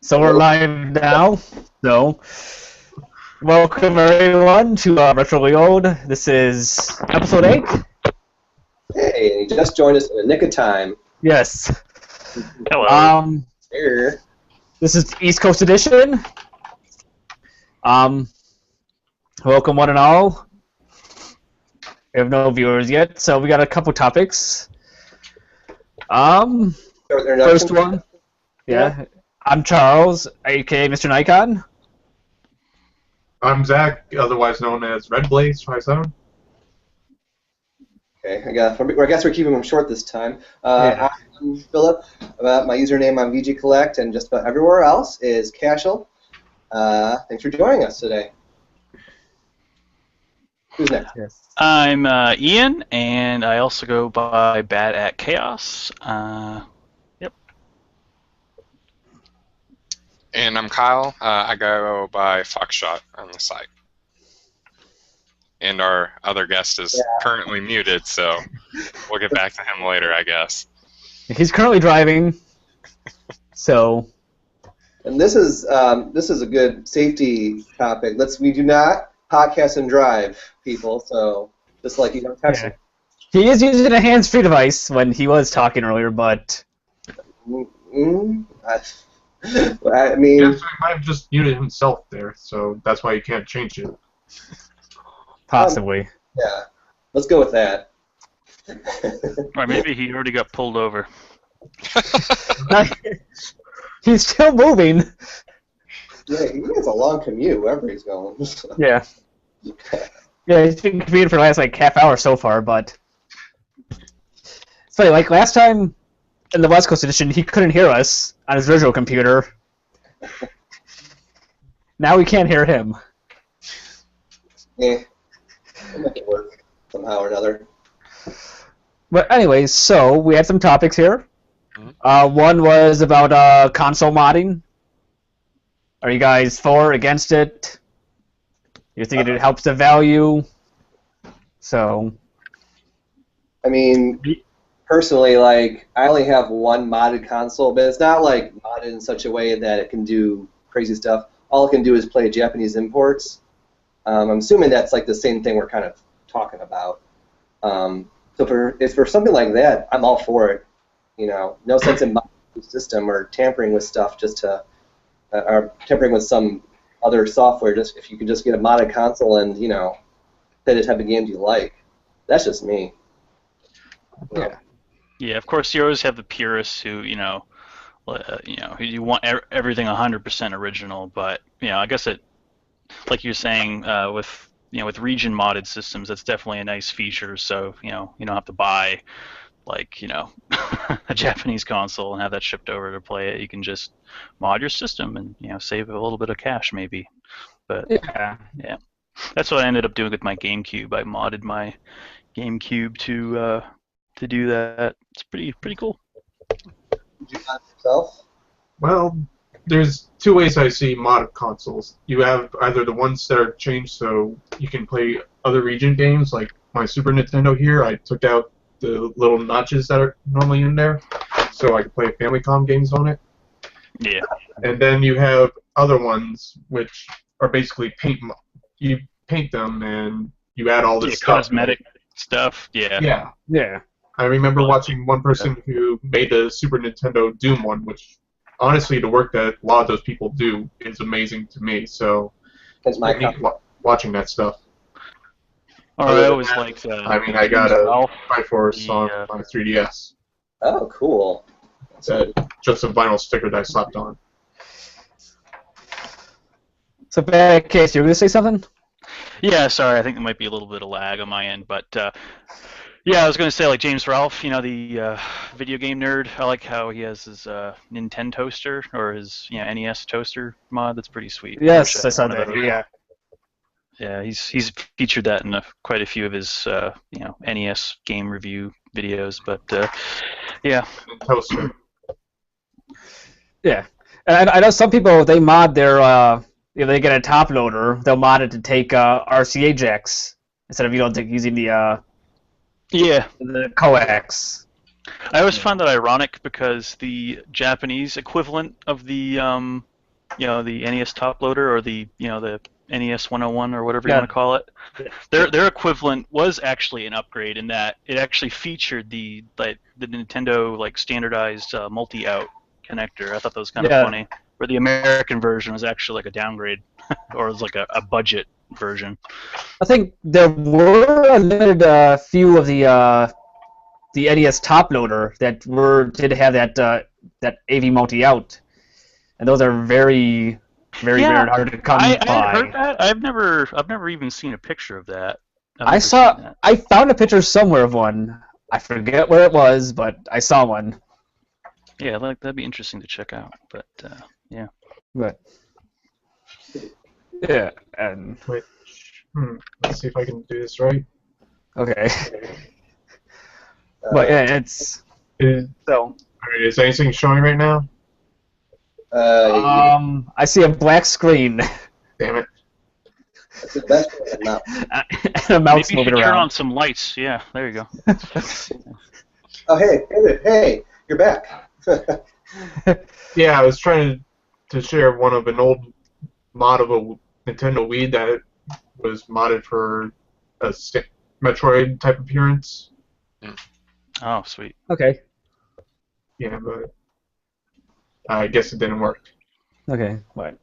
So we're live now. So welcome everyone to Metroid. This is episode 8. Hey, you just joined us in the nick of time. Yes. Hello. Here. This is East Coast edition. Welcome one and all. We have no viewers yet, so we got a couple topics. First one. Yeah. I'm Charles, aka Mr. Nikon. I'm Zach, otherwise known as Red Blaze 57. Okay, I guess we're keeping them short this time. Yeah. I'm Philip. My username on VG Collect and just about everywhere else is Casual. Thanks for joining us today. Who's next? Yes. I'm Ian, and I also go by Bad at Chaos. Yep. And I'm Kyle. I go by Foxshot on the site. And our other guest is currently muted, so we'll get back to him later, I guess. He's currently driving, so. And this is a good safety topic. We do not podcast and drive, people. So just like you don't text. Yeah. He is using a hands-free device when he was talking earlier, but. I mean. Yeah, so he might have just muted himself there, so that's why you can't change it. Possibly. Yeah. Let's go with that. Or maybe he already got pulled over. He's still moving. Yeah, he has a long commute wherever he's going. Yeah. Yeah, he's been commuting for the last like half hour so far, but it's funny, like last time in the West Coast edition he couldn't hear us on his visual computer. Now we can't hear him. Yeah. We'll make it work somehow or another. But anyways, so we had some topics here. One was about console modding. Are you guys for or against it? You think it helps the value? So. I mean, personally, like, I only have one modded console, but it's not like modded in such a way that it can do crazy stuff. All it can do is play Japanese imports. I'm assuming that's like the same thing we're kind of talking about. So for something like that, I'm all for it. You know, no sense in modding the system or tampering with stuff just to, or tampering with some other software. Just if you could just get a modded console and play the type of games you like. That's just me. Yeah. Yeah, of course you always have the purists who, who you want everything 100% original, but I guess it, like you're saying, with region modded systems, that's definitely a nice feature. So you don't have to buy like a Japanese console and have that shipped over to play it. You can just mod your system and save a little bit of cash maybe. But yeah, that's what I ended up doing with my GameCube. I modded my GameCube to do that. It's pretty cool. Did you mod it yourself? Well, there's two ways I see modded consoles. You have either the ones that are changed so you can play other region games, like my Super Nintendo here. I took out the little notches that are normally in there, so I can play Famicom games on it. Yeah. And then you have other ones which are basically you paint them and you add all this stuff. Cosmetic stuff. Yeah. Yeah. Yeah. I remember watching one person who made the Super Nintendo Doom one, which honestly, the work that a lot of those people do is amazing to me. So That's my I keep watching that stuff. Or I always liked. I mean, I got a Triforce on my 3DS. Oh, cool. It's just a vinyl sticker that I slapped on. So, bad case, you were gonna say something? Yeah, sorry, I think there might be a little bit of lag on my end, but yeah, I was going to say, like James Ralph, the video game nerd. I like how he has his Nintendo toaster or his NES toaster mod. That's pretty sweet. Yes, I saw that. Yeah. Yeah, he's featured that in quite a few of his NES game review videos. But yeah. Toaster. Yeah, and I know some people they mod their if they get a top loader, they'll mod it to take RCA jacks instead of using the coax. I always find that ironic because the Japanese equivalent of the the NES top loader or the NES 101 or whatever you Yeah. want to call it. Their equivalent was actually an upgrade in that it actually featured the Nintendo standardized multi-out connector. I thought that was kind of funny. Where the American version was actually like a downgrade, or it was like a budget version. I think there were a limited few of the NES top loader that did have that AV multi-out, and those are very very hard to come I by. heard that. I've never even seen a picture of that. I found a picture somewhere of one. I forget where it was, but I saw one. Yeah, that'd be interesting to check out. But yeah. But yeah, and let's see if I can do this right. okay. But yeah, it's so. Alright, is anything showing right now? I see a black screen. Damn it. That's the best one now. And a mouse Maybe you moving should around. turn on some lights. Yeah, there you go. Oh, hey, you're back. Yeah, I was trying to share one of an old mod of a Nintendo Wii that was modded for a Metroid type appearance. Oh, sweet. Okay. Yeah, but I guess it didn't work. Okay. What?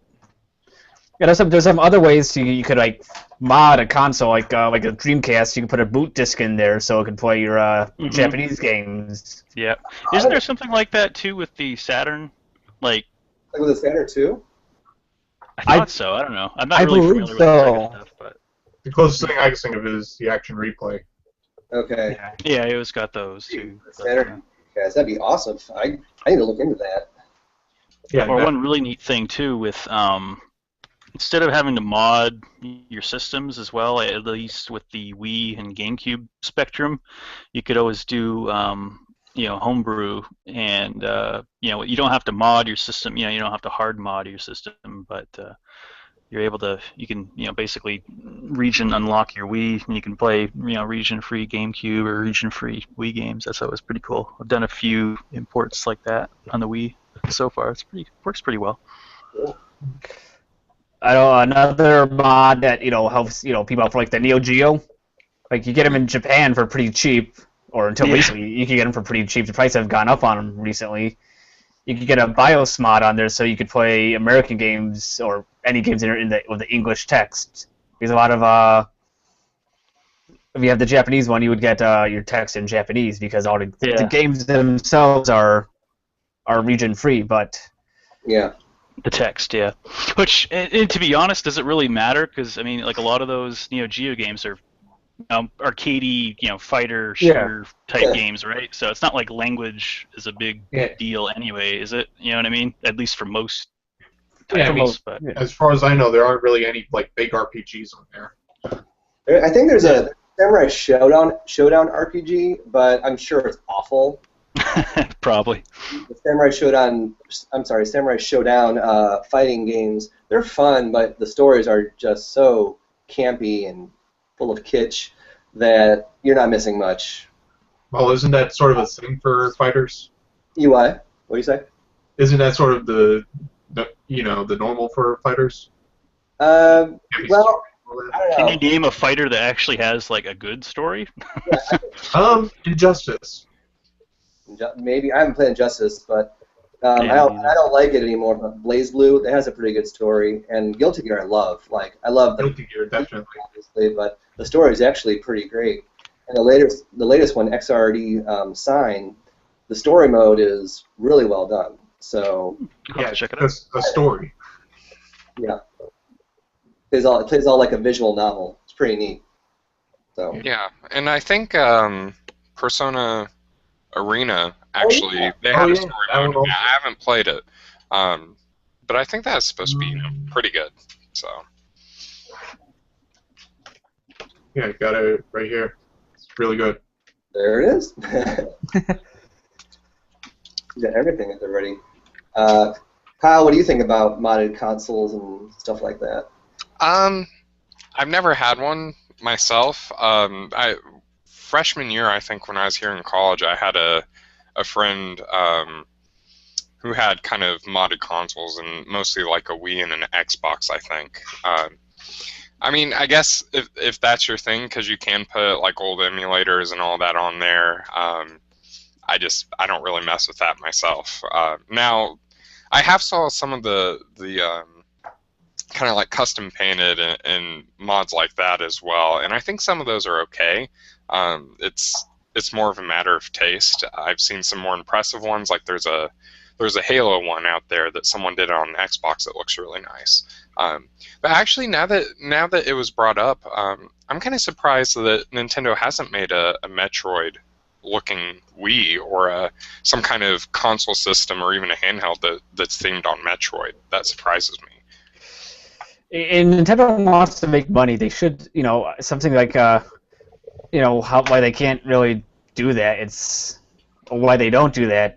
Yeah, there's some other ways you could like mod a console like a Dreamcast. You can put a boot disc in there so it can play your Japanese games. Yeah. Isn't there something like that too with the Saturn? Like with the Saturn too? I thought so. I don't know. I'm not I really believe familiar with so. Sega stuff, but The closest thing I can think of is the Action Replay. Okay. yeah, it was got those too. Saturn. Guys, that'd be awesome. I need to look into that. Yeah. Or one really neat thing too with instead of having to mod your systems as well, at least with the Wii and GameCube Spectrum, you could always do homebrew, and you don't have to mod your system. You don't have to hard mod your system, but you're able to. You can basically region unlock your Wii, and you can play region-free GameCube or region-free Wii games. That's always pretty cool. I've done a few imports like that on the Wii so far. Works pretty well. I know another mod that helps people out for like the Neo Geo. Like you get them in Japan for pretty cheap, or until recently you could get them for pretty cheap. The prices have gone up on them recently. You could get a BIOS mod on there so you could play American games or any games with the English text. Because a lot of if you have the Japanese one, you would get your text in Japanese because all the games themselves are region free. But yeah. The text, yeah. Which, and to be honest, does it really matter? Because I mean, like a lot of those Neo Geo games are arcadey, fighter shooter type games, right? So it's not like language is a big deal anyway, is it? You know what I mean? At least for most titles. But as far as I know, there aren't really any like big RPGs on there. I think there's a Samurai Showdown RPG, but I'm sure it's awful. Probably. The Samurai Showdown fighting games, they're fun, but the stories are just so campy and full of kitsch that you're not missing much. Well, isn't that sort of a thing for fighters? What? What do you say? Isn't that sort of the normal for fighters? Well, I don't know. Can you name a fighter that actually has like a good story? Injustice. Maybe I haven't played Injustice, but I don't like it anymore. But BlazBlue, that has a pretty good story, and Guilty Gear I love. Like I love the Guilty Gear, definitely. Obviously, but the story is actually pretty great. And the latest one, XRD Sign, the story mode is really well done. So check it out. A story. Yeah, it plays all like a visual novel. It's pretty neat. So yeah, and I think Persona Arena actually they had a story mode. I haven't played it, but I think that's supposed to be pretty good. So yeah, I got it right here. It's really good. there it is. You got everything at the ready. Kyle, what do you think about modded consoles and stuff like that? I've never had one myself. Freshman year, I think, when I was here in college, I had a friend who had kind of modded consoles, and mostly like a Wii and an Xbox, I think. I mean, I guess if that's your thing, because you can put like old emulators and all that on there. I don't really mess with that myself. Now, I have saw some of the kind of like custom painted and mods like that as well, and I think some of those are okay. It's more of a matter of taste. I've seen some more impressive ones, like there's a Halo one out there that someone did on Xbox that looks really nice. But actually, now that it was brought up, I'm kind of surprised that Nintendo hasn't made a Metroid-looking Wii or some kind of console system or even a handheld that's themed on Metroid. That surprises me. And Nintendo wants to make money. They should, something like, why they can't really do that. It's why they don't do that.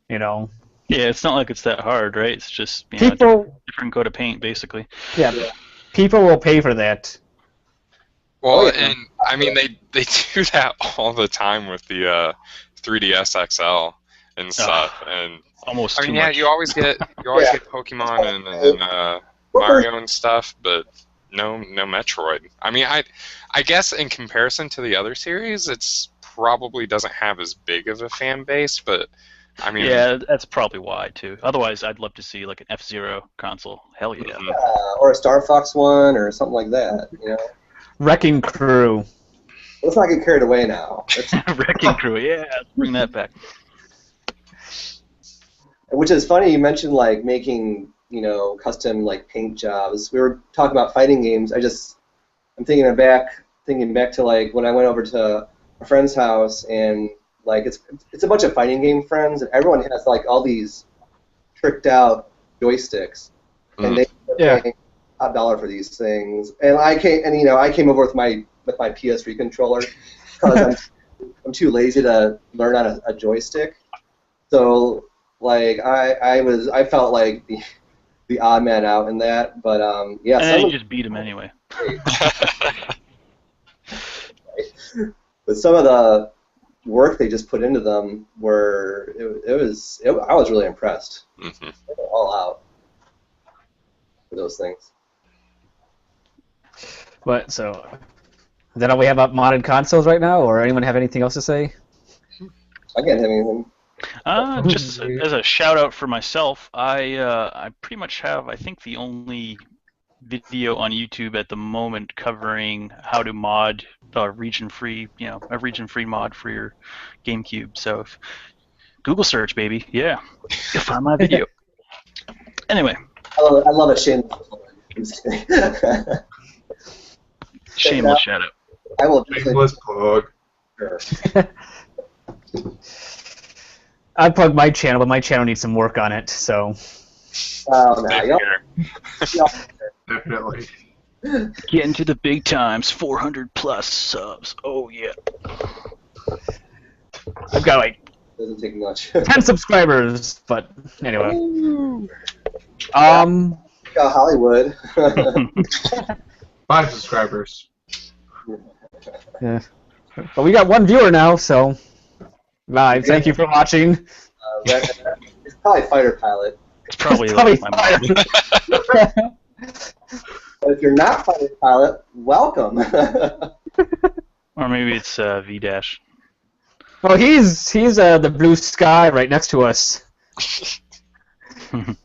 Yeah, it's not like it's that hard, right? It's just different coat of paint, basically. Yeah, people will pay for that. Well, and I mean they do that all the time with the 3DS XL and stuff, and almost. I mean, too much. you always get Pokemon and Mario and stuff, but no Metroid. I mean, I guess in comparison to the other series, it's probably doesn't have as big of a fan base, but I mean, yeah, that's probably why too. Otherwise, I'd love to see like an F-Zero console. Hell yeah. Or a Star Fox one or something like that. Wrecking Crew. Let's not get carried away now. Wrecking Crew, yeah, bring that back. Which is funny. You mentioned like making custom like paint jobs. We were talking about fighting games. I'm thinking back to like when I went over to a friend's house and like it's a bunch of fighting game friends and everyone has like all these tricked out joysticks and they pay top dollar for these things. And I came over with my PS3 controller because I'm too lazy to learn on a joystick. So like I felt like the odd man out in that, but yeah. And then you just beat him anyway. But some of the work they just put into them I was really impressed. Mm-hmm. They were all out for those things. But so, is that all we have about modded consoles right now, or anyone have anything else to say? I can't have anything. Just as a shout out for myself, I pretty much have, I think, the only video on YouTube at the moment covering how to mod region-free, a region-free mod for your GameCube. So, if Google search, baby, you'll find my video. Anyway, I love a shameless. Shameless shout out. I will. Shameless plug. Sure. I plug my channel, but my channel needs some work on it. So. Oh, no, Definitely. Getting to the big times, 400 plus subs. Oh yeah. I've got like doesn't take much. 10 subscribers, but anyway. Hollywood. 5 subscribers. Yeah. But we got 1 viewer now, so live. Thank you for watching. It's probably Fighter Pilot. It's probably It's like my mom. But if you're not Fighter Pilot, welcome. Or maybe it's V-Dash. Well, he's the blue sky right next to us. So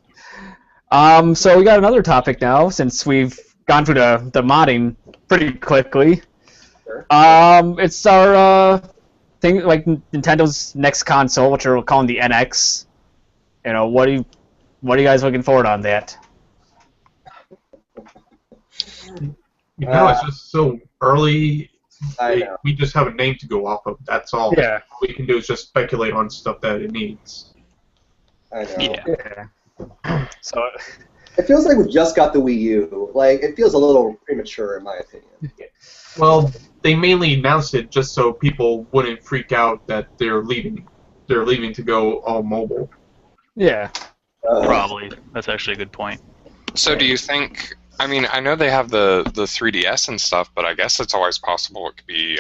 we got another topic now, since we've gone through the modding pretty quickly. Sure. It's our thing, like Nintendo's next console, which we're calling the NX. What are you guys looking forward on that? It's just so early. I know. We just have a name to go off of. That's all. Yeah. All we can do is just speculate on stuff that it needs. I know. Yeah. So. It feels like we just got the Wii U. Like, it feels a little premature, in my opinion. Well, they mainly announced it just so people wouldn't freak out that they're leaving. They're leaving to go all mobile. Yeah. Probably. That's actually a good point. So do you think? I mean, I know they have the 3DS and stuff, but I guess it's always possible it could be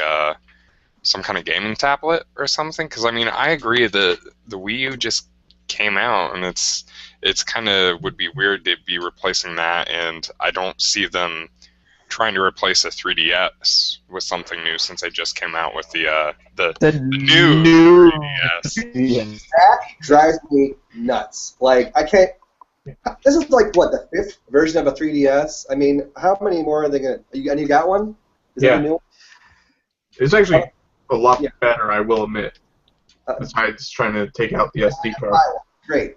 some kind of gaming tablet or something. Because I mean, I agree that the Wii U just came out, and it's kind of would be weird to be replacing that, and I don't see them trying to replace a 3DS with something new since they just came out with the new 3DS. That drives me nuts. Like, I can't. This is like what, the 5th version of a 3DS? I mean, how many more are they gonna? And you got one? Is that a new one? It's actually a lot better, I will admit. Besides trying to take out the SD card. Great.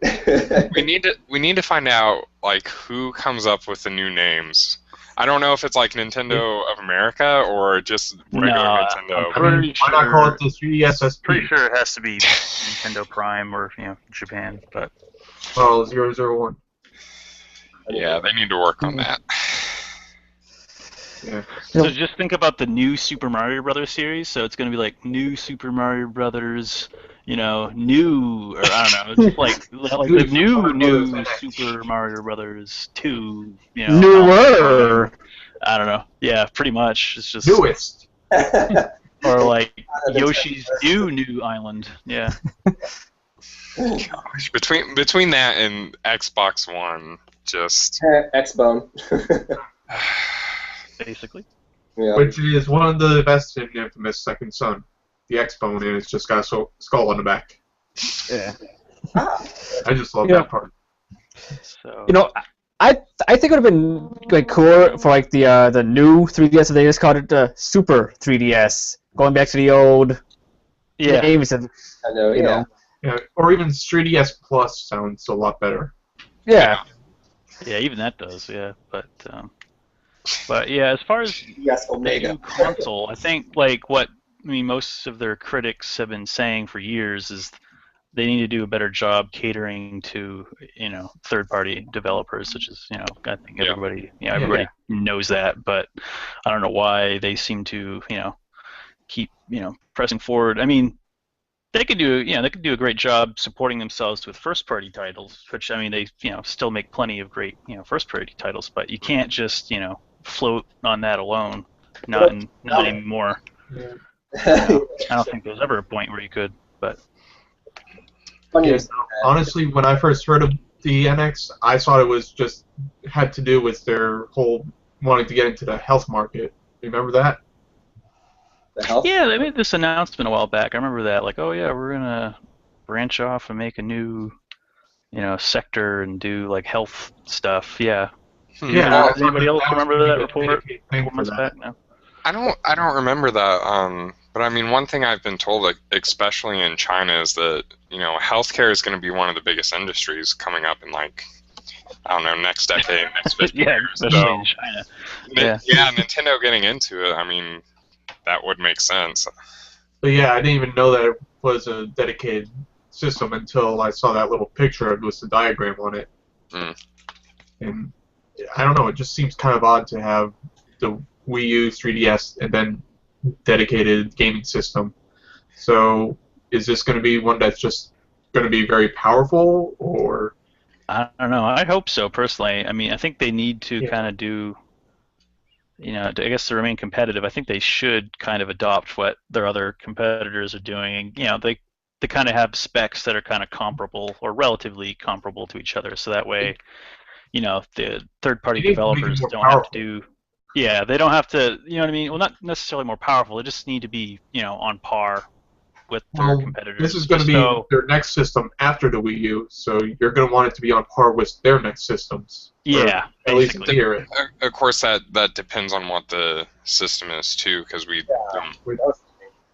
we need to find out like who comes up with the new names. I don't know if it's like Nintendo of America or just regular Nintendo. Why not call it the 3DS SP? Pretty sure it has to be Nintendo Prime or Japan, but. Oh, 001. Yeah, they need to work on that. Yeah. So just think about the new Super Mario Brothers series. So it's going to be like new Super Mario Brothers, new, or I don't know, it's like the new Super Mario Brothers 2, Newer. I don't know. Yeah, pretty much. It's just newest. Or like Yoshi's new island. Yeah. Gosh, between that and Xbox One, just X-Bone. Basically. Yeah. Which is one of the best in Infamous Second Son. The X-Bone, and it's just got a skull on the back. Yeah. I just love that part. So. I think it would have been like cool for like the new 3DS if they just called it the Super 3DS, going back to the old games. And, I know, Yeah, or even 3DS Plus sounds a lot better. Yeah. Yeah, even that does. Yeah, but yeah, as far as the new console, I think most of their critics have been saying for years is they need to do a better job catering to third-party developers, such as I think everybody knows that, but I don't know why they seem to keep pressing forward. I mean, they could do a great job supporting themselves with first-party titles, which they still make plenty of great first-party titles, but you can't just float on that alone. Not anymore. Yeah. I don't think there's ever a point where you could, but. Honestly, when I first heard of the NX, I thought it was had to do with their whole wanting to get into the health market. Remember that? The health? Yeah, they made this announcement a while back. I remember that. Like, oh yeah, we're gonna branch off and make a new, sector and do like health stuff. Yeah. Yeah. Does anybody else remember that report? No. I don't remember that. But I mean, one thing I've been told, like, especially in China, is that healthcare is going to be one of the biggest industries coming up in next decade, next 50 years. Especially in China. Nintendo getting into it. I mean, that would make sense. But yeah, I didn't even know that it was a dedicated system until I saw that little picture with the diagram on it. And I don't know, it just seems kind of odd to have the Wii U, 3DS, and then dedicated gaming system. So is this going to be one that's just going to be very powerful, or? I don't know. I hope so, personally. I mean, I think they need to kind of do, I guess to remain competitive, I think they should kind of adopt what their other competitors are doing. They kind of have specs that are kind of comparable or relatively comparable to each other, so that way, the third-party developers don't have to do. Yeah, they don't have to, you know what I mean? Well, not necessarily more powerful. They just need to be, on par with their competitors. This is going to be their next system after the Wii U, so you're going to want it to be on par with their next systems. Yeah, at least to hear it. Of course, that depends on what the system is too, because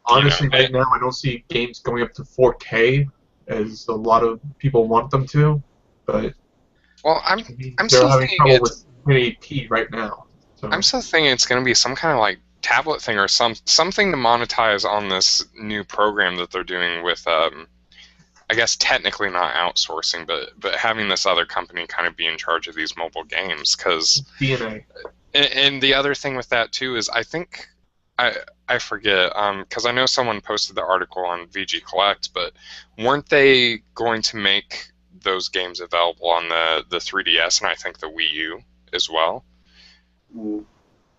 honestly, right now I don't see games going up to 4K as a lot of people want them to, but I'm they're still having thinking trouble with 1080p right now. So. I'm still thinking it's going to be some kind of like tablet thing or something to monetize on this new program that they're doing with, I guess technically not outsourcing, but having this other company kind of be in charge of these mobile games. Because DNA. And the other thing with that too is I think I forget because I know someone posted the article on VG Collect, but weren't they going to make those games available on the 3DS and I think the Wii U as well?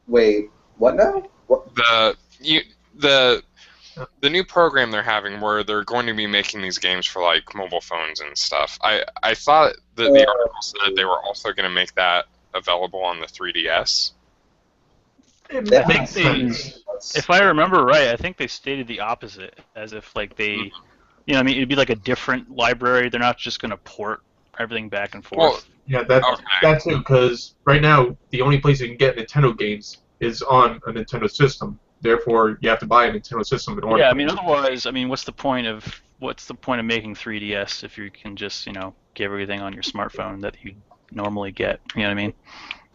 Wait, what now? What? the new program they're having where they're going to be making these games for like mobile phones and stuff. I thought that the article said they were also going to make that available on the 3DS. It think makes they- sense. If I remember right, I think they stated the opposite, as if like they, you know, I mean, it'd be like a different library. They're not just going to port everything back and forth. Well, Yeah, okay. that's it. Because right now, the only place you can get Nintendo games is on a Nintendo system. Therefore, you have to buy a Nintendo system in order. Yeah, I to mean, play. otherwise, I mean, what's the point of making 3DS if you can just, you know, get everything on your smartphone that you normally get? You know what I mean?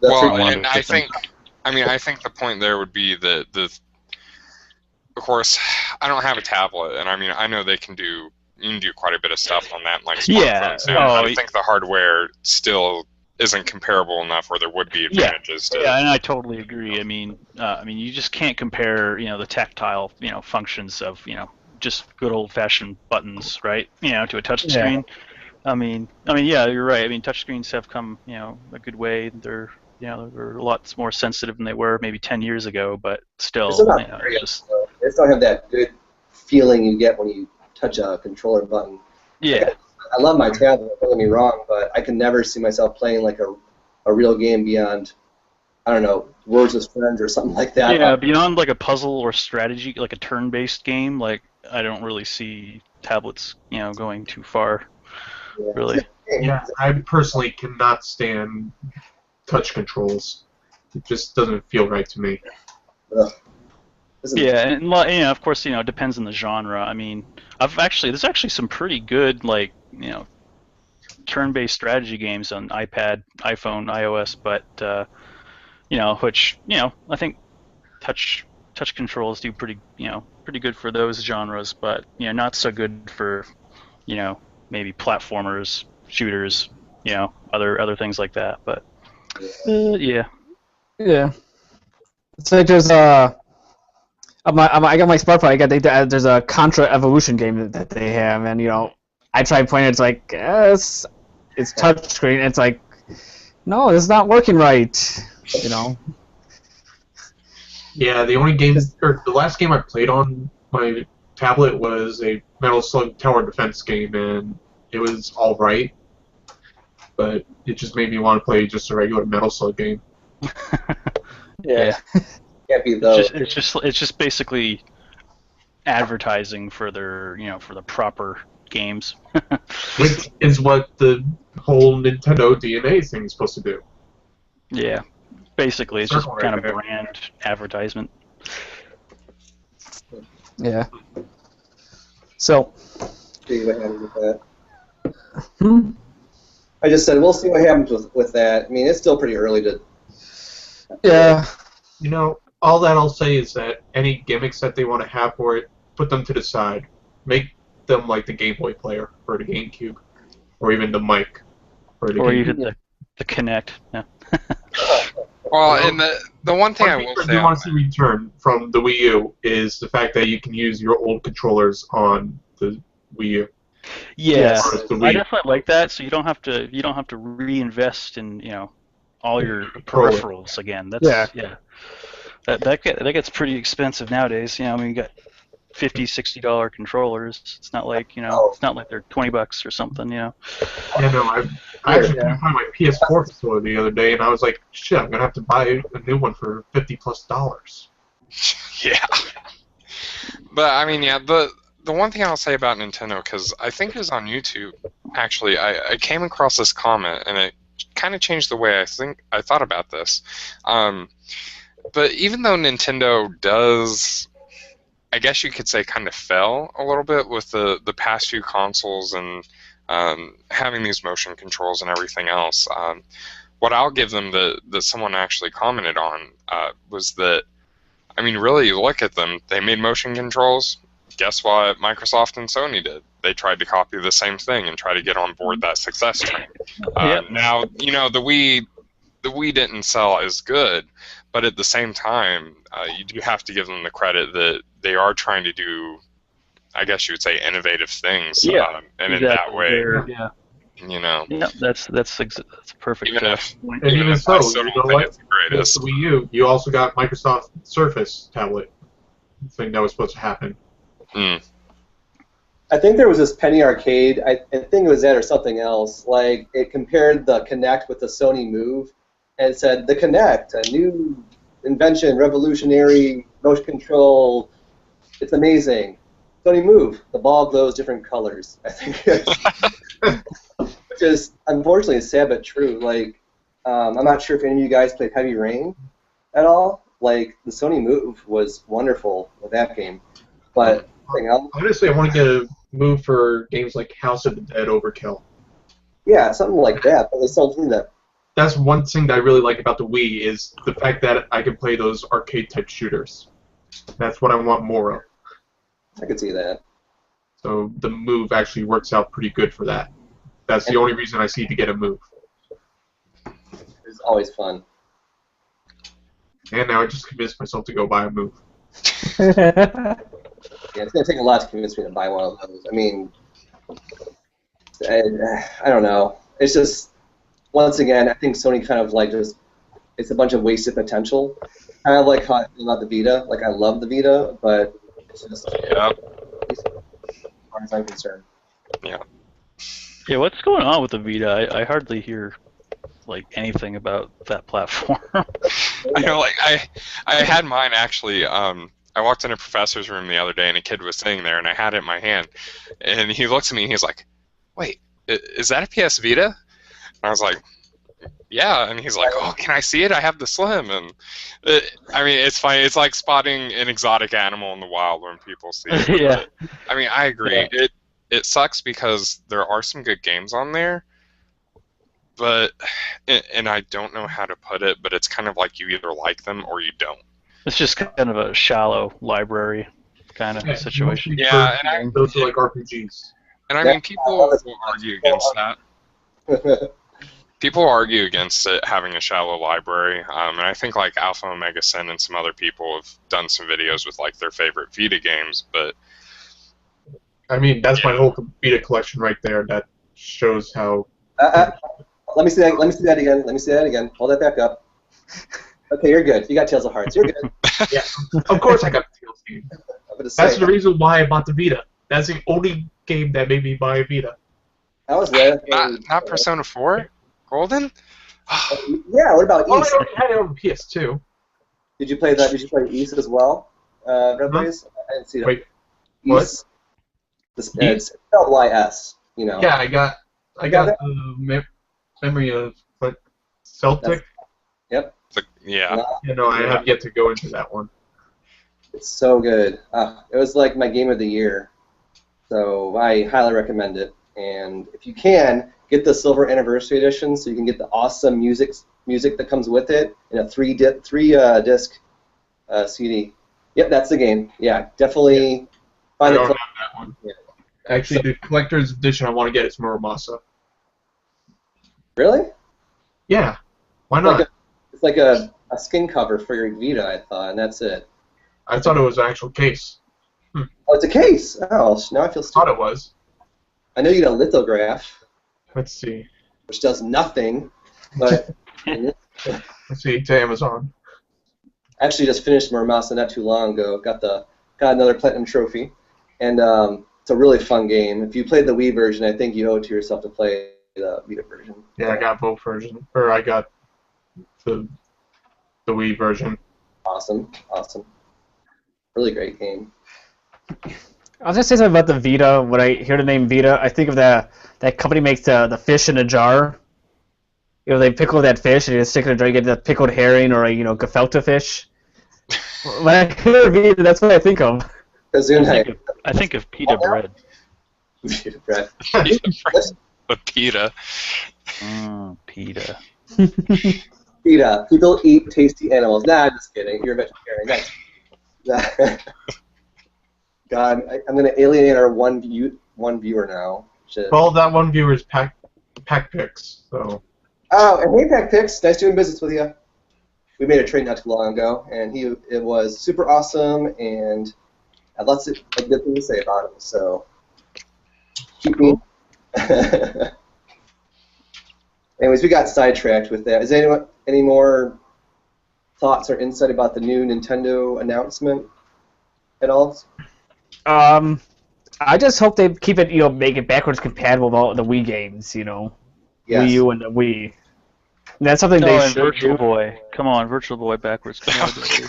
Well, one and other I system. think the point there would be that of course, I don't have a tablet, and I mean, I know you can do quite a bit of stuff on that, like smartphones. Yeah, And oh, I think the hardware still isn't comparable enough where there would be advantages to. Yeah, and I totally agree. I mean, you just can't compare, you know, the tactile, you know, functions of, you know, just good old-fashioned buttons, right? You know, to a touch screen. I mean, yeah, you're right. I mean, touchscreens have come, you know, a good way. They're a lot more sensitive than they were maybe 10 years ago, but still, It's not you know, very it's just They just don't have that good feeling you get when you touch a controller button. yeah. I love my tablet, don't get me wrong, but I can never see myself playing like a real game beyond, I don't know, Words with Friends or something like that. Yeah, beyond like a puzzle or strategy, like a turn-based game, like I don't really see tablets, you know, going too far. Yeah. Really. Yeah, I personally cannot stand touch controls. It just doesn't feel right to me. Ugh. Yeah, and you know, of course, you know, it depends on the genre. I mean, there's actually some pretty good, like, you know, turn-based strategy games on iPad, iPhone, iOS, but you know, which, you know, I think touch controls do pretty good for those genres, but you know, not so good for, you know, maybe platformers, shooters, you know, other things like that. But yeah. Yeah. It's like there's I got my smartphone. There's a Contra Evolution game that they have, and you know, I tried playing it. It's like it's touchscreen. And it's like, no, it's not working right. You know. Yeah, the last game I played on my tablet was a Metal Slug Tower Defense game, and it was all right, but it just made me want to play just a regular Metal Slug game. Yeah. Can't be those. It's just basically advertising for their, you know, for the proper games. Which is what the whole Nintendo DNA thing is supposed to do. Yeah. Basically, it's just Circle kind right of there. brand advertisement. Yeah. So. See what happens with that. Hmm? I just said we'll see what happens with that. I mean, it's still pretty early to. Yeah. You know, all that I'll say is that any gimmicks that they want to have for it, put them to the side. Make them like the Game Boy player or the GameCube, or even the mic. Or even the Kinect. Yeah. Well, and the one thing I will I say do on want to see return from the Wii U is the fact that you can use your old controllers on the Wii U. Yeah, Yes. The I Wii. definitely like that. So you don't have to reinvest in, you know, all your Controller. peripherals again. That's That gets pretty expensive nowadays. You know, I mean, you got $50, $60 controllers. It's not like, you know, it's not like they're $20 or something. You know. Yeah, no, I actually couldn't find my PS4 controller the other day, and I was like, shit, I'm gonna have to buy a new one for $50+. Yeah. But I mean, yeah, the one thing I'll say about Nintendo, because I think it was on YouTube, actually, I came across this comment, and it kind of changed the way I thought about this. But even though Nintendo does, I guess you could say, kind of fell a little bit with the past few consoles and having these motion controls and everything else, what I'll give them that someone actually commented on was that, I mean, really, you look at them, they made motion controls. Guess what Microsoft and Sony did? They tried to copy the same thing and try to get on board that success train. Yep. Now, you know, the Wii didn't sell as good, but at the same time, you do have to give them the credit that they are trying to do, I guess you would say, innovative things. Yeah, and in that way, yeah. you know. Yeah, that's a perfect Even if- point. And even so, I still you don't know think what? it's the With greatest. the Wii U, you also got Microsoft Surface tablet thing that was supposed to happen. Mm. I think there was this Penny Arcade. I think it was that or something else. Like it compared the Kinect with the Sony Move, and said the Kinect, a new invention, revolutionary motion control. It's amazing. Sony Move, the ball glows different colors. I think, which is unfortunately sad but true. Like I'm not sure if any of you guys played Heavy Rain at all. Like the Sony Move was wonderful with that game, but anything else? Honestly, I want to get a Move for games like House of the Dead Overkill. Yeah, something like that. But they still do that. That's one thing that I really like about the Wii is the fact that I can play those arcade-type shooters. That's what I want more of. I could see that. So the Move actually works out pretty good for that. That's the only reason I see to get a Move. It's always fun. And now I just convinced myself to go buy a Move. Yeah, it's going to take a lot to convince me to buy one of those. I mean, I don't know. It's just, once again, I think Sony kind of like just, it's a bunch of wasted potential. Kind of like how I feel about the Vita. Like, I love the Vita, but it's just, Yep. as far as I'm concerned. Yeah. Yeah, what's going on with the Vita? I hardly hear like anything about that platform. I know, like I had mine actually. I walked in a professor's room the other day, and a kid was sitting there, and I had it in my hand, and he looks at me, and he's like, "Wait, is that a PS Vita?" And I was like, "Yeah," and he's like, "Oh, can I see it? I have the Slim." And I mean, it's funny. It's like spotting an exotic animal in the wild when people see it. Yeah. But, I mean, I agree. Yeah. It sucks because there are some good games on there, but and I don't know how to put it, but it's kind of like you either like them or you don't. It's just kind of a shallow library kind of situation. Yeah, and those are like RPGs. And I mean, people will argue against that. People argue against it having a shallow library, and I think like Alpha Omega Sin and some other people have done some videos with like their favorite Vita games, but I mean, that's my whole Vita collection right there. That shows how. Let me see that. Let me see that again. Let me see that again. Hold that back up. Okay, you're good. You got Tales of Hearts. You're good. Yeah, of course I got the Tales game. That's the reason why I bought the Vita. That's the only game that made me buy a Vita. I was there. not Persona 4 Golden. Yeah. What about Oh, East? I already had it on PS2. Did you play that? Did you play East as well? Red Blaze? I didn't see that. Wait, what? East. It's spelled Y-S. You know. Yeah, I got that? the memory of what Celtic. Yep. Yeah. You know, I have yet to go into that one. It's so good. It was like my game of the year. So I highly recommend it. And if you can, get the Silver Anniversary Edition so you can get the awesome music that comes with it in a three disc CD. Yep, that's the game. Yeah, definitely I find don't it. have that one. Yeah. Actually, the collector's edition I want to get is Muramasa. Really? Yeah. Why not? It's like a skin cover for your Vita, I thought, and that's it. I thought it was an actual case. Oh, it's a case. Oh, now I feel I thought stupid. it was. I know you got a lithograph, Let's see. which does nothing, but Let's see. To Amazon. I actually just finished Muramasa not too long ago. Got another platinum trophy, and it's a really fun game. If you played the Wii version, I think you owe it to yourself to play the Vita version. Yeah, I got both versions. Or I got the Wii version. Awesome. Really great game. I was gonna say something about the Vita. When I hear the name Vita, I think of that company makes the fish in a jar. You know, they pickle that fish and you stick it in a jar. You get the pickled herring or a gefilte fish. When I hear Vita, that's what I think of. Kazune. I think of pita bread. Vita bread. The pita. Pita. Vita. People eat tasty animals. Nah, I'm just kidding. You're a vegetarian. Nice. God, I'm going to alienate our one viewer now. Shit. Well, that one viewer is Pack Picks, so. Oh, and hey, Pack Picks, nice doing business with you. We made a trade not too long ago, and it was super awesome, and I had lots of good things to say about him. So keep me. Anyways, we got sidetracked with that. Is there anyone any more thoughts or insight about the new Nintendo announcement at all? I just hope they keep it, make it backwards compatible with all the Wii games, Yes. Wii U and the Wii. And that's something Oh, they and should Virtual do. Boy. Come on, Virtual Boy backwards compatibility.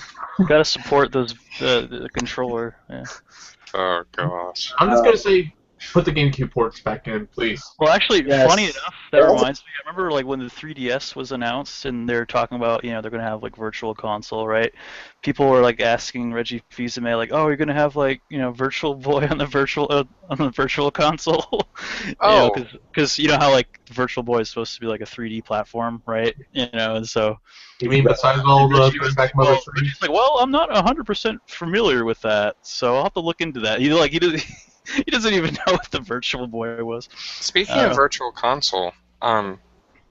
Gotta support the controller. Yeah. Oh gosh. I'm just gonna say, put the GameCube ports back in, please. Well, actually, Yes. funny enough, that reminds me. I remember like when the 3DS was announced, and they're talking about they're gonna have like Virtual Console, right? People were like asking Reggie Fils-Aimé like, "Oh, you're gonna have like Virtual Boy on the Virtual Console?" Oh. Because you know how like Virtual Boy is supposed to be like a 3D platform, right? And so. You mean besides all the Reggie bring was back like, Mother Reggie's like, well, I'm not 100% familiar with that, so I'll have to look into that. He doesn't, he doesn't even know what the Virtual Boy was. Speaking of Virtual Console,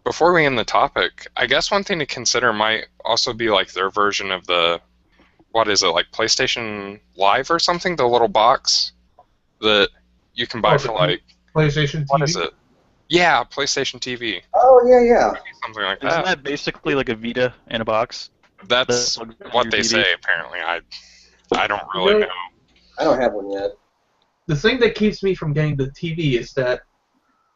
before we end the topic, I guess one thing to consider might also be like their version of the, what is it, like PlayStation Live or something? The little box that you can buy for like PlayStation TV. What is it? Yeah, PlayStation TV. Oh yeah. Something like Isn't that. that basically like a Vita in a box? That's what they say. Apparently, I don't really know. I don't have one yet. The thing that keeps me from getting the TV is that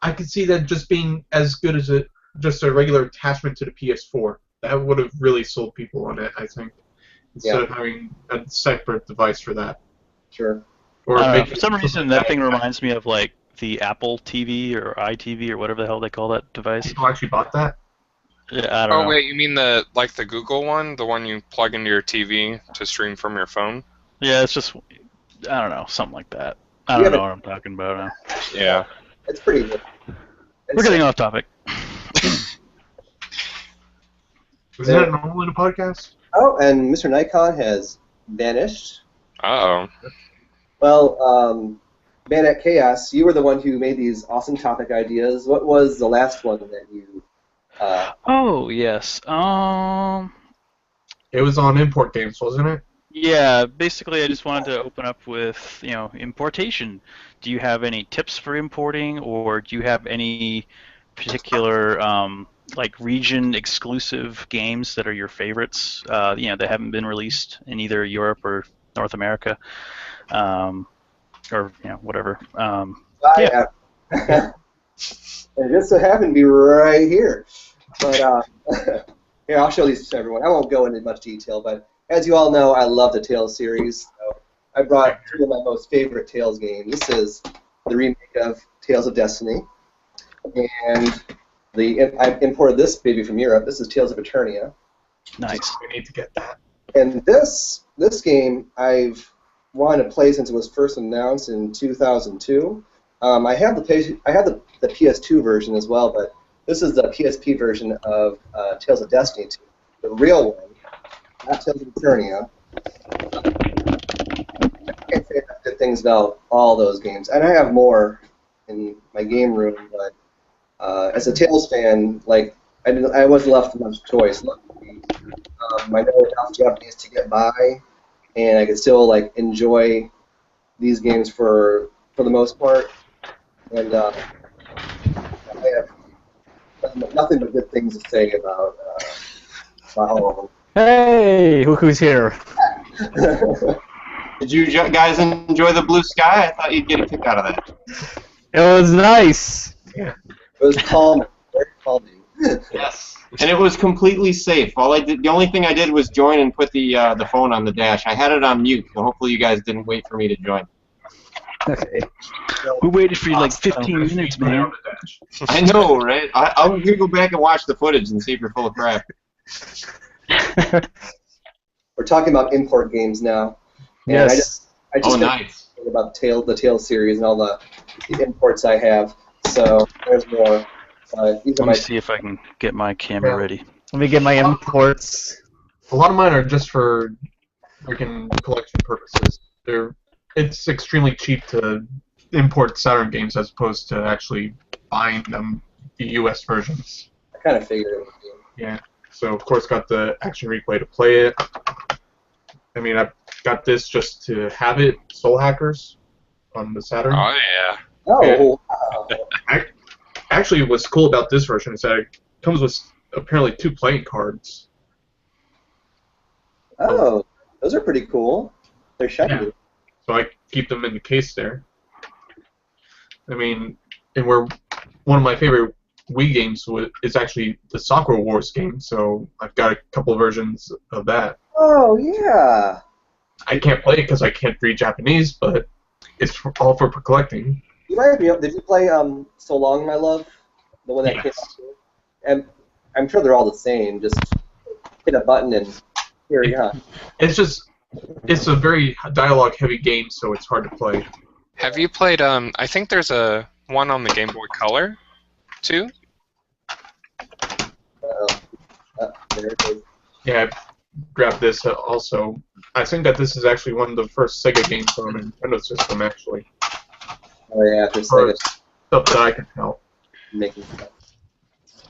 I could see that just being as good as just a regular attachment to the PS4. That would have really sold people on it, I think, instead of having a separate device for that. Sure. Or for some reason, that thing reminds me of like the Apple TV or iTV or whatever the hell they call that device. People actually bought that? Yeah, I don't know. Oh wait, you mean the Google one, the one you plug into your TV to stream from your phone? Yeah, it's just I don't know, something like that. I don't know what I'm talking about now. Yeah. It's pretty good. We're getting off topic. Was that normal in a podcast? Oh, and Mr. Nikon has vanished. Uh-oh. Well, Man at Chaos, you were the one who made these awesome topic ideas. What was the last one that you... Oh, yes. It was on import games, wasn't it? Yeah, basically I just wanted to open up with, importation. Do you have any tips for importing, or do you have any particular, like, region-exclusive games that are your favorites, that haven't been released in either Europe or North America, or, whatever. Yeah. It just so happened to be right here. But, here, I'll show these to everyone. I won't go into much detail, but as you all know, I love the Tales series. So I brought two of my most favorite Tales games. This is the remake of Tales of Destiny, and I imported this baby from Europe. This is Tales of Eternia. Nice. We need to get that. And this game I've wanted to play since it was first announced in 2002. I have the PS2 version as well, but this is the PSP version of Tales of Destiny 2, the real one. Not Tales of Eternia. I can't say enough good things about all those games, and I have more in my game room. But as a Tales fan, like I wasn't left much choice. Luckily, I know enough Japanese to get by, and I could still like enjoy these games for the most part. And I have nothing but good things to say about all of them. Hey, who's here? Did you guys enjoy the blue sky? I thought you'd get a kick out of that. It was nice. It was calming, very calming. Yes, and it was completely safe. The only thing I did was join and put the phone on the dash. I had it on mute, so hopefully you guys didn't wait for me to join. Okay. We waited for you like 15 minutes, man. I know, right? I'm gonna go back and watch the footage and see if you're full of crap. We're talking about import games now. And Yes. I just nice. about the Tales series and all the imports I have. So there's more. Let me see if I can get my camera ready. Let me get my imports. A lot of mine are just for freaking collection purposes. It's extremely cheap to import Saturn games as opposed to actually buying them, the US versions. I kind of figured it would be. Yeah. So of course got the Action Replay to play it. I mean, I've got this just to have it. Soul Hackers on the Saturn. Oh yeah. Oh, wow. Actually, what's cool about this version is that it comes with apparently 2 playing cards. Oh, those are pretty cool. They're shiny. Yeah. so I keep them in the case there. I mean, and one of my favorite Wii games is actually the Sakura Wars game, so I've got a couple versions of that. Oh, yeah. I can't play it because I can't read Japanese, but it's all for collecting. You might be. Did you play So Long, My Love? The one that came Yes. out? And I'm sure they're all the same. Just hit a button and here you go. It's a very dialogue-heavy game, so it's hard to play. Have you played? I think there's a one on the Game Boy Color, too. There it is. Yeah, I grabbed this also. I think that this is actually one of the first Sega games on a Nintendo system, actually. Oh yeah, for Or Sega stuff that I can tell, making stuff.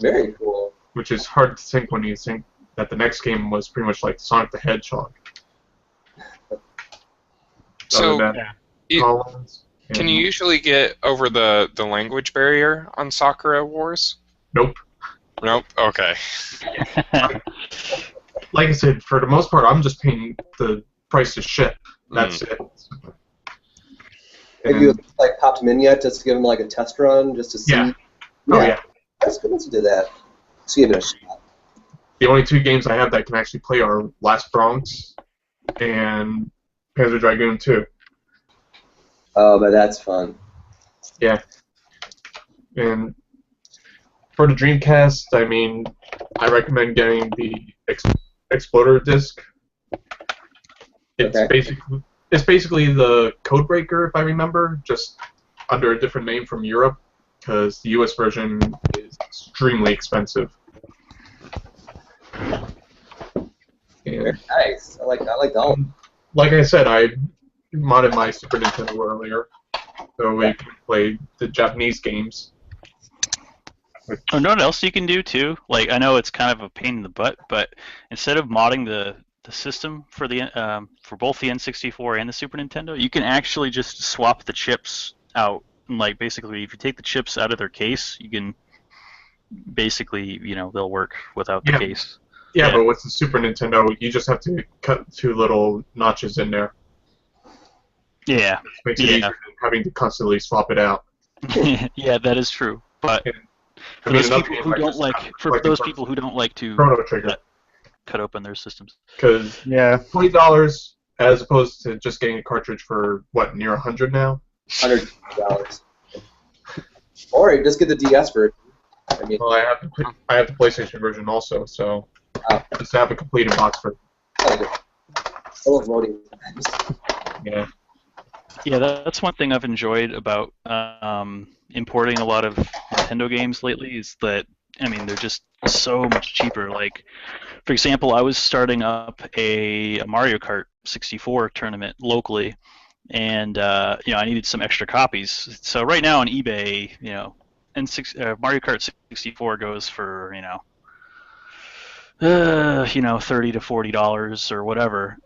Very cool. which is hard to think when you think that the next game was pretty much like Sonic the Hedgehog. So, Other than you- Collins can and- you usually get over the language barrier on Sakura Wars? Nope. Nope. Okay. Like I said, for the most part, I'm just paying the price to ship. That's it. Have you like popped them in yet, just to give them like a test run, just to see? Yeah. Oh yeah. That's good to do that. Just give it a shot. The only two games I have that can actually play are Last Bronx and Panzer Dragoon 2. Oh, but that's fun. Yeah. And for the Dreamcast, I mean, I recommend getting the Exploder disc. It's Okay. basically the Codebreaker, if I remember, just under a different name from Europe, because the US version is extremely expensive. Very And nice. I like all. like I said, I modded my Super Nintendo earlier, so we can play the Japanese games. Oh, know what else you can do too? Like, I know it's kind of a pain in the butt, but instead of modding the system for the for both the N64 and the Super Nintendo, you can actually just swap the chips out. And, like, basically, if you take the chips out of their case, you can basically, they'll work without the case. Yeah, Yeah. but with the Super Nintendo, you just have to cut two little notches in there. Yeah, Which makes it easier than having to constantly swap it out. yeah, that is true. But I mean, another people game who I don't just like, have for collecting those cards people who don't like to Chrono Trigger, cut open their systems. because Yeah. $20 as opposed to just getting a cartridge for what, near 100 now? $100. Or you just get the DS version. I mean, Well, I have the PlayStation version also, so just to have a completed box for kind of a little loading times. yeah. Yeah, that's one thing I've enjoyed about importing a lot of Nintendo games lately is that, I mean, they're just so much cheaper. Like, for example, I was starting up a Mario Kart 64 tournament locally, and I needed some extra copies. So right now on eBay, Mario Kart 64 goes for $30 to $40 or whatever.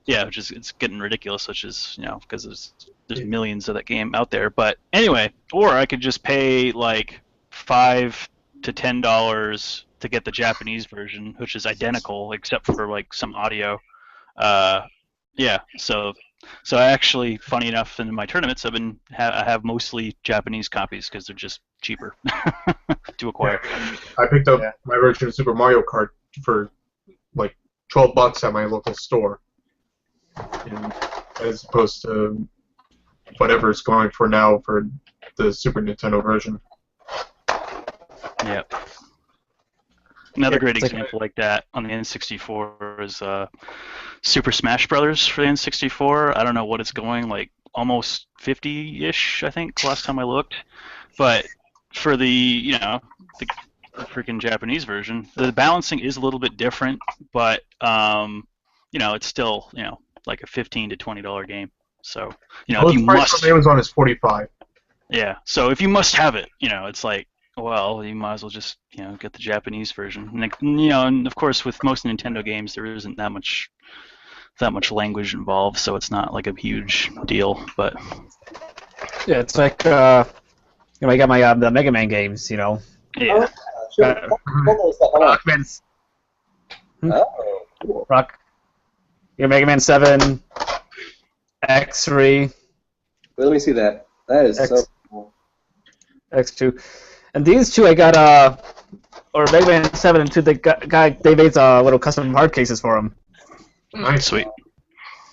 Yeah, it's getting ridiculous, which is because there's millions of that game out there. But anyway, or I could just pay like $5 to $10 to get the Japanese version, which is identical except for like some audio. Yeah, so I actually, funny enough, in my tournaments, I have mostly Japanese copies because they're just cheaper to acquire. Yeah, I picked up my version of Super Mario Kart for like $12 at my local store, and as opposed to whatever it's going for now for the Super Nintendo version. Yeah. Another great It's like- example like that on the N64 is Super Smash Brothers for the N64. I don't know what it's going, like almost 50-ish, I think, last time I looked. But for the freaking Japanese version, the balancing is a little bit different, but it's still like a $15 to $20 game. So if you the price must, on Amazon is $45. yeah. So if you must have it, it's like, well, you might as well just get the Japanese version. And of course, with most Nintendo games, there isn't that much language involved, so it's not like a huge deal. But Yeah, it's like I got my the Mega Man games, yeah. Sure. Hold on a second. Rockman's Oh, cool. Rock, Mega Man 7, X3, Let me see that. That is so cool. X2. And these two I got, or Mega Man 7 and 2, they made little custom hard cases for them. Nice. Sweet.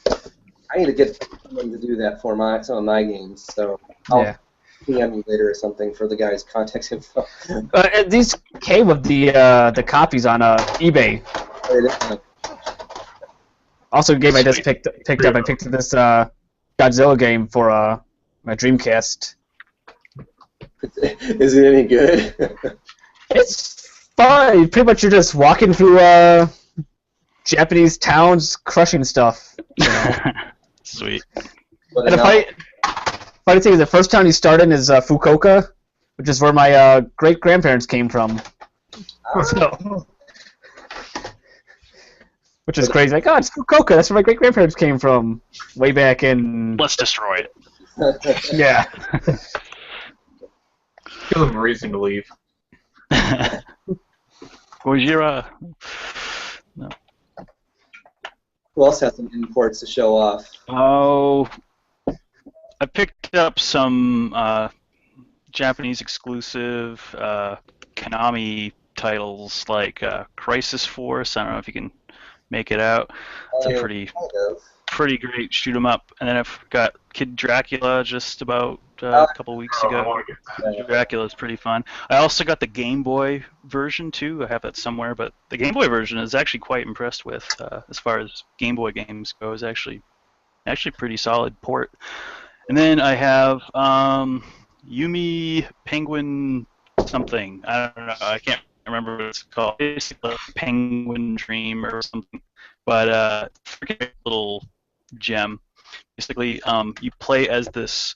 I need to get someone to do that for some of my games, so I'll PM you later or something for the guy's contact info. And these came with the copies on eBay. Also, a game I just picked up. I picked up this Godzilla game for my Dreamcast. Is it any good? It's fun. Pretty much, you're just walking through Japanese towns, crushing stuff. You know? Sweet. And funny thing is, the first town you start in is Fukuoka, which is where my great grandparents came from. So, which is crazy. Like, oh, it's Fukuoka. That's where my great grandparents came from, way back in. Let's destroy it. Yeah. Give them a reason to leave. Gojira. No. Who else has some imports to show off? Oh, I picked up some Japanese exclusive Konami titles like Crisis Force. I don't know if you can make it out. It's a pretty great shoot 'em up. And then I've got Kid Dracula just about a couple weeks ago. Dracula's pretty fun. I also got the Game Boy version too. I have that somewhere, but the Game Boy version is actually quite impressed with as far as Game Boy games go. It's actually pretty solid port. And then I have Yumi Penguin something. I don't know. I can't remember what it's called. It's like Penguin Dream or something. But freaking little gem. Basically, you play as this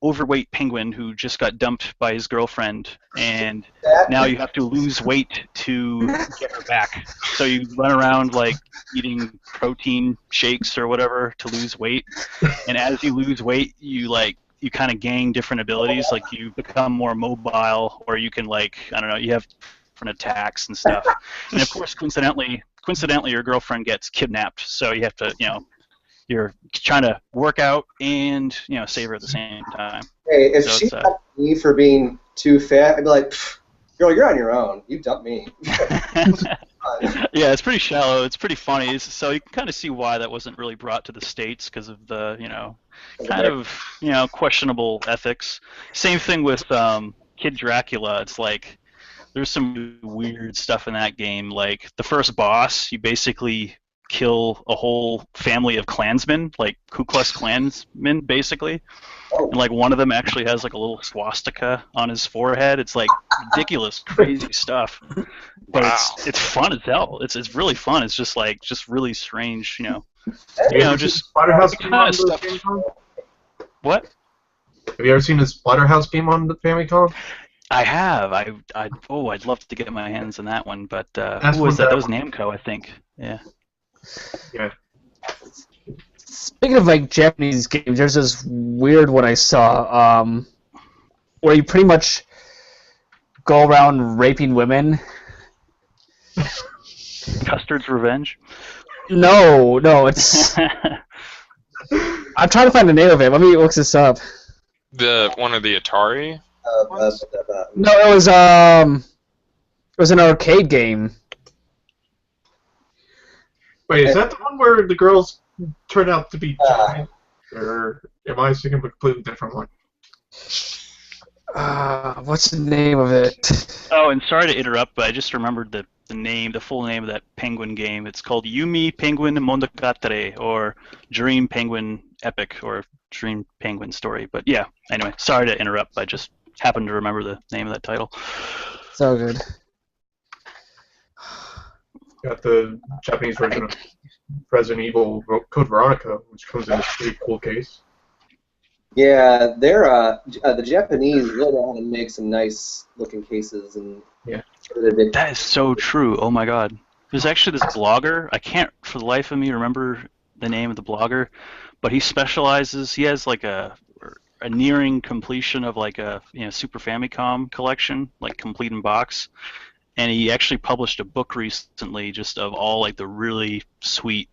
overweight penguin who just got dumped by his girlfriend, and now you have to lose weight to get her back. So you run around like eating protein shakes or whatever to lose weight, and as you lose weight, you kind of gain different abilities. Like you become more mobile, or you can you have different attacks and stuff. And of course, coincidentally, your girlfriend gets kidnapped, so you have to, you're trying to work out and save her at the same time. Hey, if she dumped me for being too fat, I'd be like, "Girl, you're on your own. You dumped me." Yeah, it's pretty shallow. It's pretty funny. So you can kind of see why that wasn't really brought to the States because of the kind of questionable ethics. Same thing with Kid Dracula. It's like there's some weird stuff in that game. Like the first boss, you basically kill a whole family of Klansmen, like Ku Klux Klansmen, basically. And like one of them actually has like a little swastika on his forehead. It's like ridiculous, crazy stuff. But it's fun as hell. It's really fun. It's just really strange, just Splatterhouse game on the stuff. Famicom? What? Have you ever seen the Splatterhouse game on the Famicom? I have. I'd love to get my hands on that one, but That's who was that? what That was Namco, I think. Yeah. Yeah. Speaking of like Japanese games, there's this weird one I saw where you pretty much go around raping women. Custard's Revenge? No, it's. I'm trying to find the name of it. Let me look this up. One of the Atari? No, it was an arcade game. Wait, is that the one where the girls turn out to be giant? Or am I thinking of a completely different one? What's the name of it? Oh, and sorry to interrupt, but I just remembered the full name of that penguin game. It's called Yumi Penguin Monogatare, or Dream Penguin Epic, or Dream Penguin Story. But yeah, anyway, sorry to interrupt. I just happened to remember the name of that title. So good. Got the Japanese version of Resident Evil Code Veronica, which comes in a pretty cool case. Yeah, they're the Japanese really know how to make some nice looking cases, and yeah, that is so true. Oh my God, there's actually this blogger. I can't for the life of me remember the name of the blogger, but he specializes. He has like a nearing completion of like a Super Famicom collection, like complete in box. And he actually published a book recently just of all like the really sweet,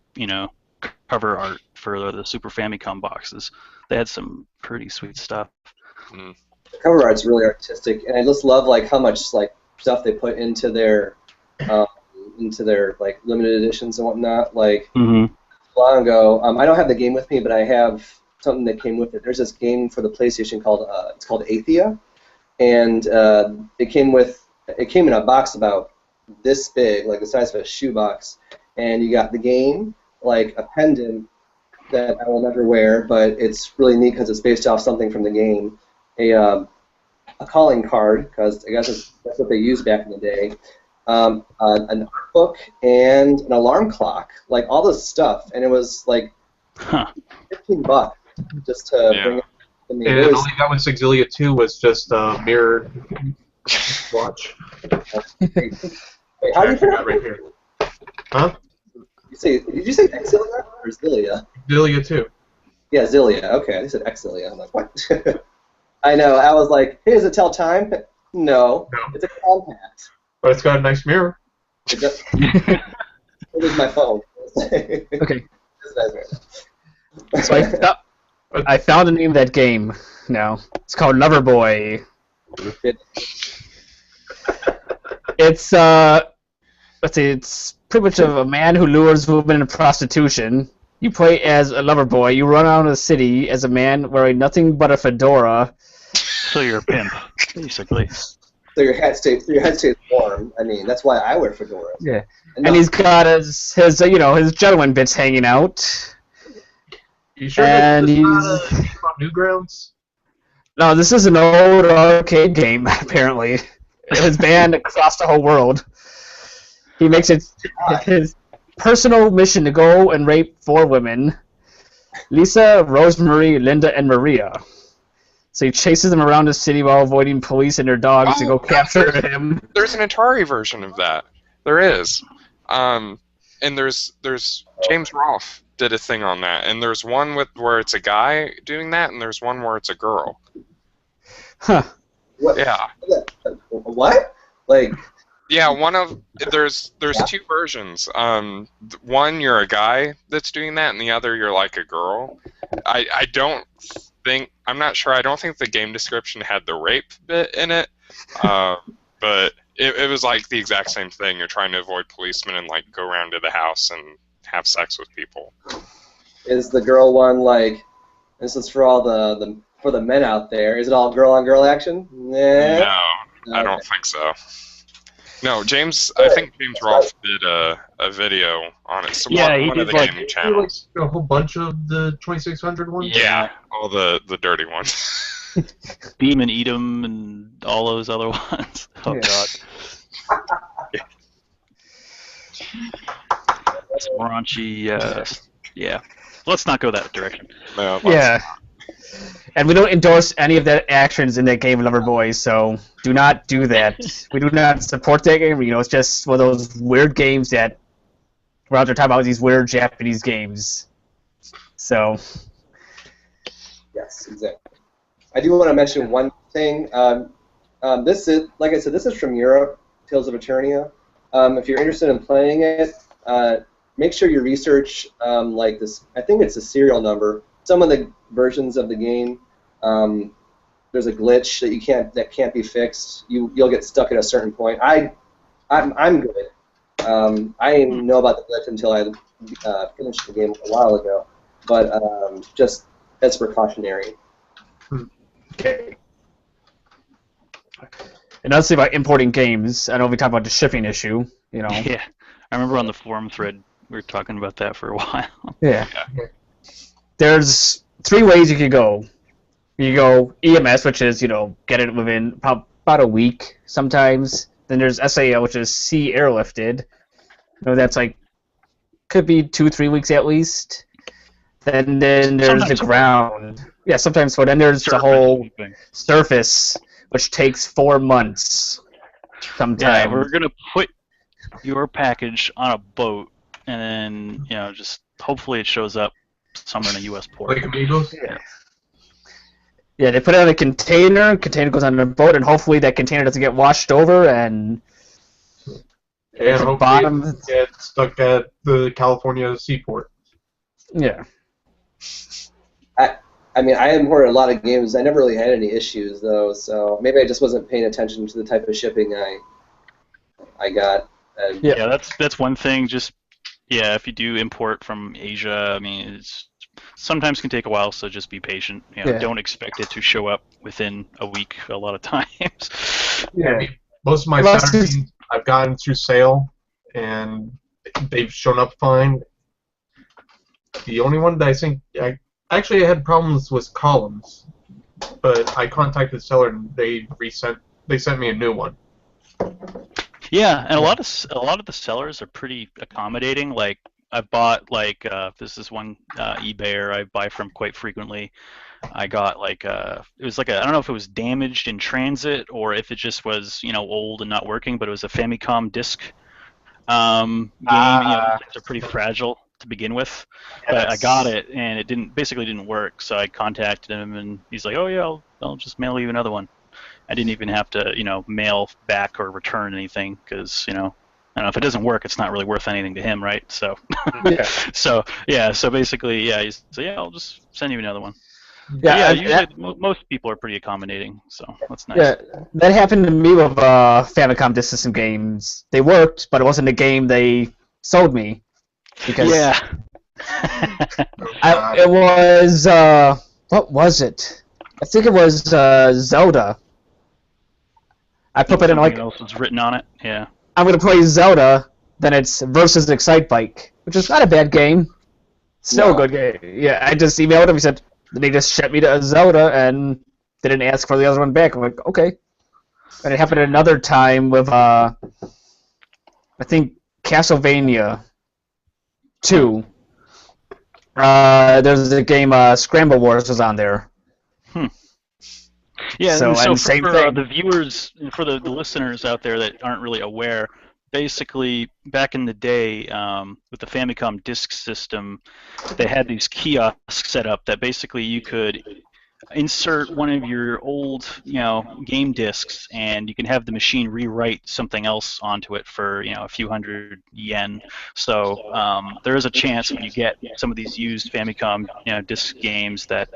cover art for the Super Famicom boxes. They had some pretty sweet stuff. The cover art's really artistic, and I just love like how much like stuff they put into their like limited editions and whatnot. Like long ago, I don't have the game with me, but I have something that came with it. There's this game for the PlayStation called it's called Athia, and it came in a box about this big, like the size of a shoebox, and you got the game, like a pendant that I will never wear, but it's really neat because it's based off something from the game. A calling card, because I guess that's what they used back in the day. An art book and an alarm clock, like all this stuff, and it was like $15 just to bring it to me. And all you got with Exilia 2 was just a mirrored watch. Wait, how do you pronounce right here? Huh? Did you say Exilia or Zilia? Exilia 2. Yeah, Zilia. Okay, I said Exilia. I'm like, what? I know. I was like, hey, does it tell time? No. It's a compact. But it's got a nice mirror. It does. It is my phone. Okay. Nice. So I found the name of that game now. It's called Loverboy. It's let's see, it's pretty much of a man who lures women into prostitution. You play as a lover boy. You run around the city as a man wearing nothing but a fedora. So you're a pimp, basically. So your head stays warm. I mean, that's why I wear fedoras. Yeah. And he's got his gentleman bits hanging out. You sure and this is not a game on Newgrounds? No, this is an old arcade game, apparently. It was banned across the whole world. He makes it his personal mission to go and rape 4 women. Lisa, Rosemary, Linda, and Maria. So he chases them around the city while avoiding police and their dogs to go capture him. There's an Atari version of that. There is. And there's James Rolfe did a thing on that. And there's one where it's a guy doing that, and there's one where it's a girl. Huh. What? Yeah. What? Like. Yeah, there's 2 versions. One you're a guy that's doing that, and the other you're like a girl. I'm not sure. I don't think the game description had the rape bit in it, but it was like the exact same thing. You're trying to avoid policemen and like go around to the house and have sex with people. Is the girl one like? This is for all for the men out there. Is it all girl on girl action? Nah. No, I don't think so. No, I think James Rolfe did a video on it. So one of the gaming channels. A whole bunch of the 2600 ones? Yeah, all the dirty ones. Beam and Eat 'em and all those other ones. Oh, God. It's raunchy, yeah. Let's not go that direction. No, yeah. And we don't endorse any of the actions in that game, Loverboy, so do not do that. We do not support that game. It's just one of those weird games that we're out there talking about these weird Japanese games. So. Yes, exactly. I do want to mention one thing. This is, like I said, this is from Europe, Tales of Eternia. If you're interested in playing it, make sure you research like this. I think it's a serial number. Some of the versions of the game, there's a glitch that can't be fixed. You'll get stuck at a certain point. I'm good. I didn't know about the glitch until I finished the game a while ago, but just as precautionary. Okay. Another thing about importing games, I know we talked about the shipping issue. Yeah, I remember on the forum thread we were talking about that for a while. Yeah. There's 3 ways you could go. You go EMS, which is, get it within about a week sometimes. Then there's SAL, which is sea airlifted. That's like, could be 2-3 weeks at least. Then there's sometimes the ground. Yeah, sometimes so. Then there's the whole surface, which takes 4 months sometimes. Yeah, we're going to put your package on a boat, and then, just hopefully it shows up somewhere in a U.S. port. Like Amigos? Yeah, they put it on a container goes on a boat, and hopefully that container doesn't get washed over, and hopefully it gets stuck at the California seaport. Yeah. I mean, I imported a lot of games. I never really had any issues though, so maybe I just wasn't paying attention to the type of shipping I got. And Yeah, that's one thing. Just if you do import from Asia, I mean, it's sometimes can take a while, so just be patient. Yeah. Don't expect it to show up within a week a lot of times. Yeah, I mean, most of my Plus Saturn it's- games I've gotten through sale, and they've shown up fine. The only one that I think I actually had problems with columns, but I contacted the seller and they sent me a new one. Yeah, and a lot of the sellers are pretty accommodating. Like I've bought this is one eBayer I buy from quite frequently. I got it was I don't know if it was damaged in transit or if it just was old and not working, but it was a Famicom disc game. They're pretty fragile to begin with. But I got it and it basically didn't work. So I contacted him and he's like, "Oh yeah, I'll just mail you another one." I didn't even have to mail back or return anything because I don't know, if it doesn't work, it's not really worth anything to him, right? So, so basically, he's so I'll just send you another one. Yeah, Usually most people are pretty accommodating, so that's nice. Yeah, that happened to me with Famicom Disk System games. They worked, but it wasn't the game they sold me. Because it was what was it? I think it was Zelda. I put it in Something else was written on it. Yeah. I'm gonna play Zelda, then it's versus Excitebike, which is not a bad game. Still a good game. Yeah, I just emailed him. He said they just shipped me to Zelda and they didn't ask for the other one back. I'm like, okay. And it happened another time with I think Castlevania 2. There's a game Scramble Wars was on there. Yeah, so and same for thing. the viewers, for the listeners out there that aren't really aware, basically back in the day with the Famicom Disk System, they had these kiosks set up that basically you could insert one of your old game discs and you can have the machine rewrite something else onto it for a few hundred yen. So there is a chance when you get some of these used Famicom disc games that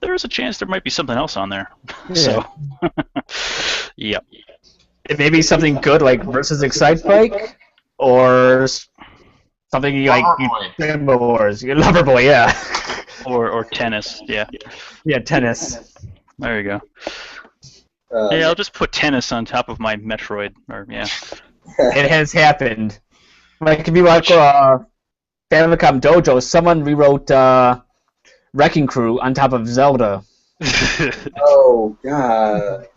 there is a chance there might be something else on there. Yeah. So yep. It may be something good like versus Excitebike or something like Scramble Wars. Loverboy, yeah. Or tennis, yeah. Yeah, tennis. There you go. I'll just put tennis on top of my Metroid, It has happened. Like if you watch Famicom Dojo, someone rewrote Wrecking Crew on top of Zelda. Oh god,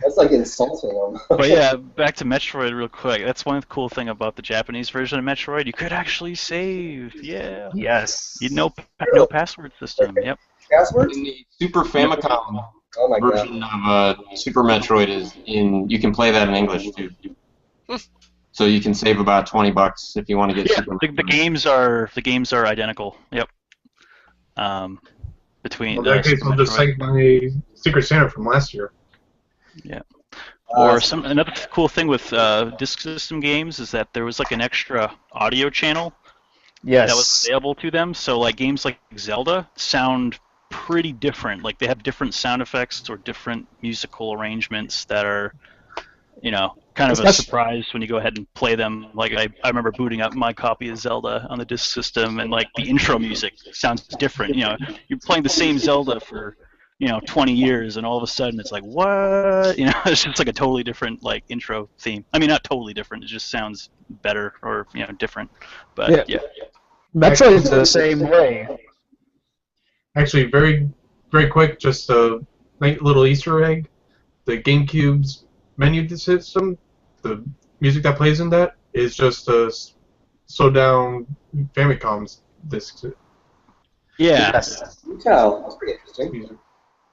that's like insulting them. But back to Metroid real quick. That's one cool thing about the Japanese version of Metroid. You could actually save. Yeah. Yes. No password system. Yep. Passwords? In the Super Famicom Oh my god. version of Super Metroid you can play that in English too. So you can save about $20 if you want to get Super The games are identical. Yep. Between In that case, I'll just take my Secret Santa from last year. Yeah. Or another cool thing with disk system games is that there was like an extra audio channel that was available to them. So like games like Zelda sound pretty different. Like they have different sound effects or different musical arrangements that are, kind of a surprise when you go ahead and play them. Like I remember booting up my copy of Zelda on the disk system, and like the intro music sounds different. You're playing the same Zelda for 20 years, and all of a sudden it's like, what? It's just like a totally different like intro theme. I mean, not totally different. It just sounds better or different. But yeah. Metroid's the same way. Actually, very, very quick, just a little Easter egg. The GameCube's menu system, the music that plays in that is just a slowed down Famicom's disc. Yeah. Yes. Oh, that's pretty interesting.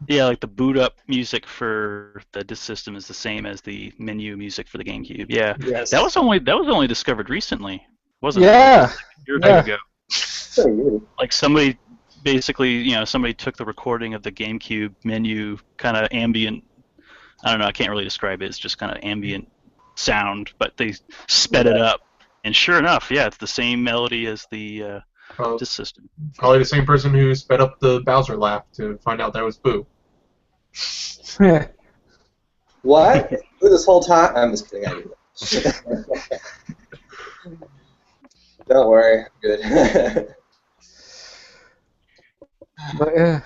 Yeah, like the boot up music for the disk system is the same as the menu music for the GameCube. Yeah. Yes. That was only discovered recently, wasn't it? Yeah. A year or two ago. Very weird. Like somebody basically, somebody took the recording of the GameCube menu, kind of ambient. I don't know. I can't really describe it. It's just kind of ambient sound, but they sped it up, and sure enough, it's the same melody as the this system. Probably the same person who sped up the Bowser laugh to find out that was Boo. What? This whole time? I'm just kidding. I knew that. Don't worry. Good. But,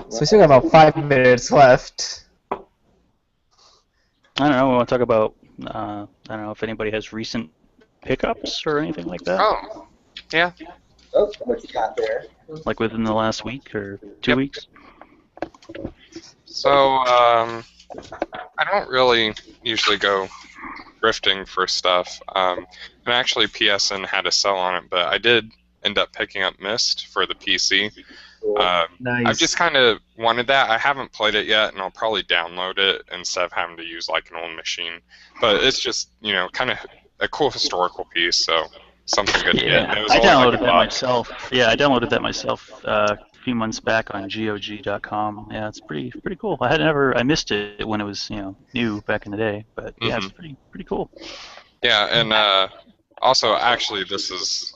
so we still got about 5 minutes left. I don't know. We want to talk about. I don't know if anybody has recent pickups or anything like that. Oh, yeah. Oh, what you got there? Like within the last week or 2 weeks. So, I don't really usually go thrifting for stuff. And actually, PSN had a sell on it, but I did end up picking up Myst for the PC. Nice. I've just kind of wanted that. I haven't played it yet, and I'll probably download it instead of having to use like an old machine. But it's just, kind of a cool historical piece, so something good to get. And it was I only downloaded like that $1. myself. Yeah, I downloaded that myself a few months back on GOG.com. Yeah, it's pretty cool. I missed it when it was new back in the day, but yeah, it's pretty cool. Yeah, and also actually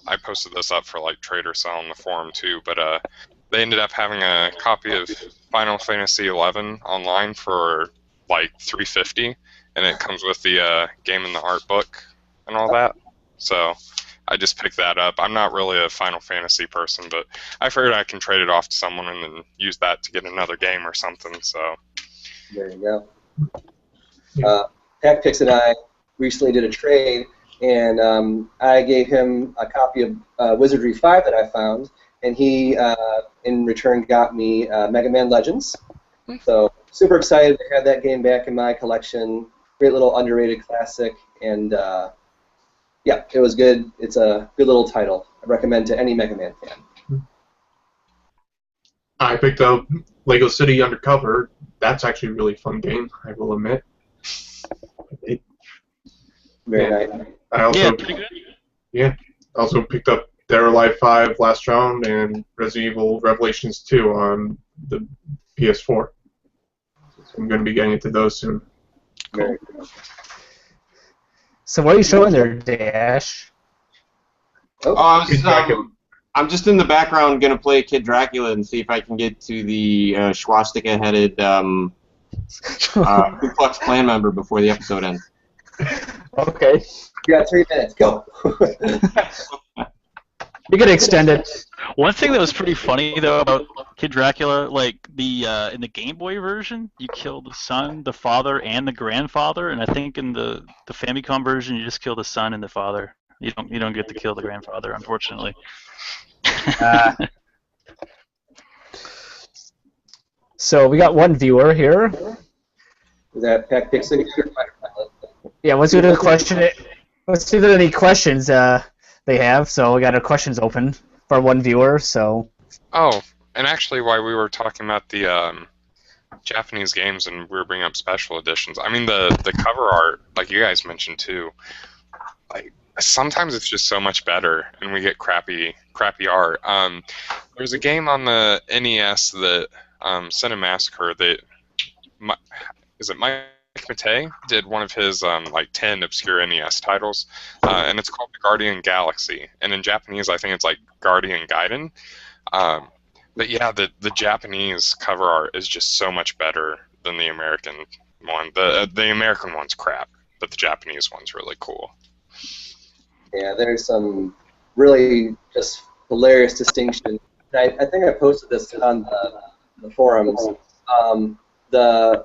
I posted this up for like trade or sell on the forum too, but they ended up having a copy of Final Fantasy XI online for like $350, and it comes with the game and the art book and all that. So I just picked that up. I'm not really a Final Fantasy person, but I figured I can trade it off to someone and then use that to get another game or something. So There you go. Pat Pix and I recently did a trade, and I gave him a copy of Wizardry 5 that I found, and he, in return, got me Mega Man Legends. So super excited to have that game back in my collection. Great little underrated classic, and yeah, it was good. It's a good little title. I recommend to any Mega Man fan. I picked up Lego City Undercover. That's actually a really fun game, I will admit. Very nice. I also, Yeah, pretty good. Yeah, also picked up Dead or Alive 5 Last Round and Resident Evil Revelations 2 on the PS4. So I'm going to be getting into those soon. Very good. So what are you showing there, Dash? I'm just in the background going to play Kid Dracula and see if I can get to the swastika-headed Ku Klux Klan member before the episode ends. Okay. You got 3 minutes. Go. You can extend it. One thing that was pretty funny though about Kid Dracula, like in the Game Boy version, you kill the son, the father, and the grandfather, and I think in the Famicom version, you just kill the son and the father. You don't get to kill the grandfather, unfortunately. So we got one viewer here. Is that Pat Pixon? Yeah, let's do the question. Let's see if there are any questions they have. So we got our questions open for one viewer. So. Oh, and actually, while we were talking about the Japanese games and we were bringing up special editions, I mean the cover art, like you guys mentioned too, like sometimes it's just so much better, and we get crappy art. There's a game on the NES that Cinemassacre that is it Mike Matei did one of his like 10 obscure NES titles, and it's called The Guardian Galaxy, and in Japanese I think it's like Guardian Gaiden. But yeah, the Japanese cover art is just so much better than the American one. The American one's crap, but the Japanese one's really cool. Yeah, there's some really just hilarious distinction. I think I posted this on the forums. The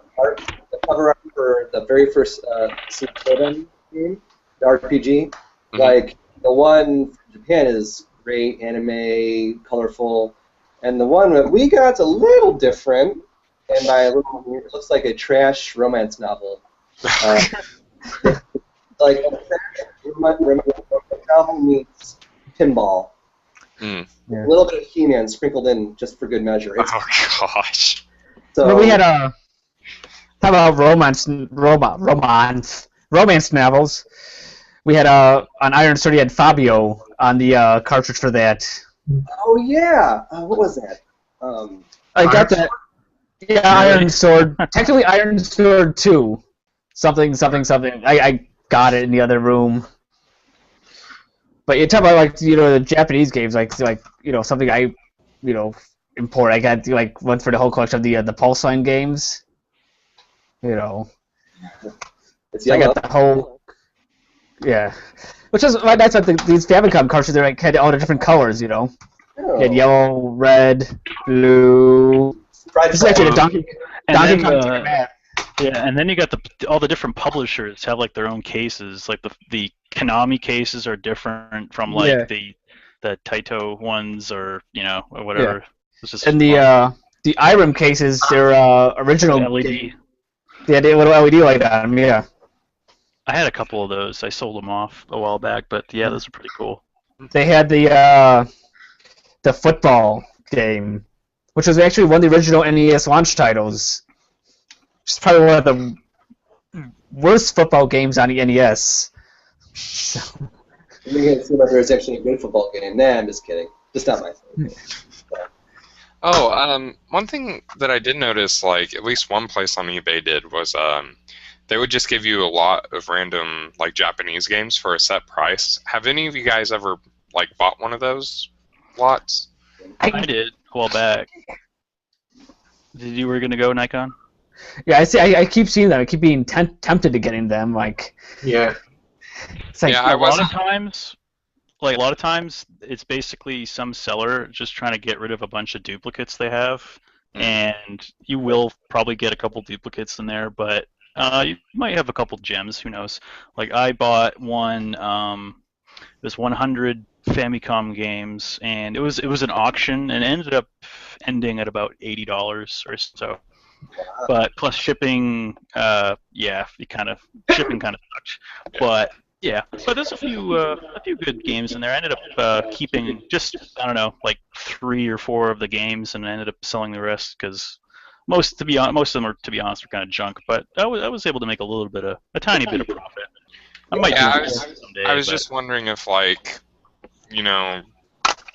cover art for the very first Suikoden game, the RPG, like the one from Japan is great, anime, colorful, and the one that we got's a little different, and by a little, it looks like a trash romance novel. Like a romance novel meets pinball. Mm. Yeah. A little bit of He-Man sprinkled in just for good measure. It's, Oh gosh. so, Well, we had how about romance novels? We had on Iron Sword, you had Fabio on the cartridge for that. oh yeah, what was that? I got that. Yeah, Iron Sword. Technically, Iron Sword 2. Something. I got it in the other room. But you talk about like the Japanese games, like something I import. I got like one for the whole collection of the Pulse Line games. It's I yellow. got the whole which is why that's what these Famicom cartridges are like had all the different colors. You had yellow, red, blue. Fried This is actually the flag. Donkey Kong then, Ticket Map. Yeah, and then you got all the different publishers have like their own cases. Like the Konami cases are different from like the Taito ones or or whatever. It's just And fun. the IRAM cases, they're original. LED. They had a little LED light on them. Yeah. I had a couple of those. I sold them off a while back, but yeah, those are pretty cool. They had the football game, which was actually one of the original NES launch titles. Which is probably one of the worst football games on the NES. So. You can see whether it's actually a good football game. Nah, I'm just kidding. Just not my thing. Oh, one thing that I did notice, like at least one place on eBay did, was they would just give you a lot of random like Japanese games for a set price. Have any of you guys ever like bought one of those lots? I did a while back. Did you were gonna go, Nikon? Yeah, I see. I keep seeing them. I keep being tempted to getting them. Like, Yeah. it's like Yeah, a lot of times, it's basically some seller just trying to get rid of a bunch of duplicates they have, and you will probably get a couple duplicates in there, but you might have a couple gems. Who knows? Like I bought one. It was 100 Famicom games, and it was an auction, and it ended up ending at about $80 or so. But plus shipping, shipping kind of sucked. But yeah, but there's a few good games in there. I ended up keeping just like 3 or 4 of the games, and I ended up selling the rest because most of them were kind of junk. But I was able to make a tiny bit of profit. I might do it someday. I was just wondering if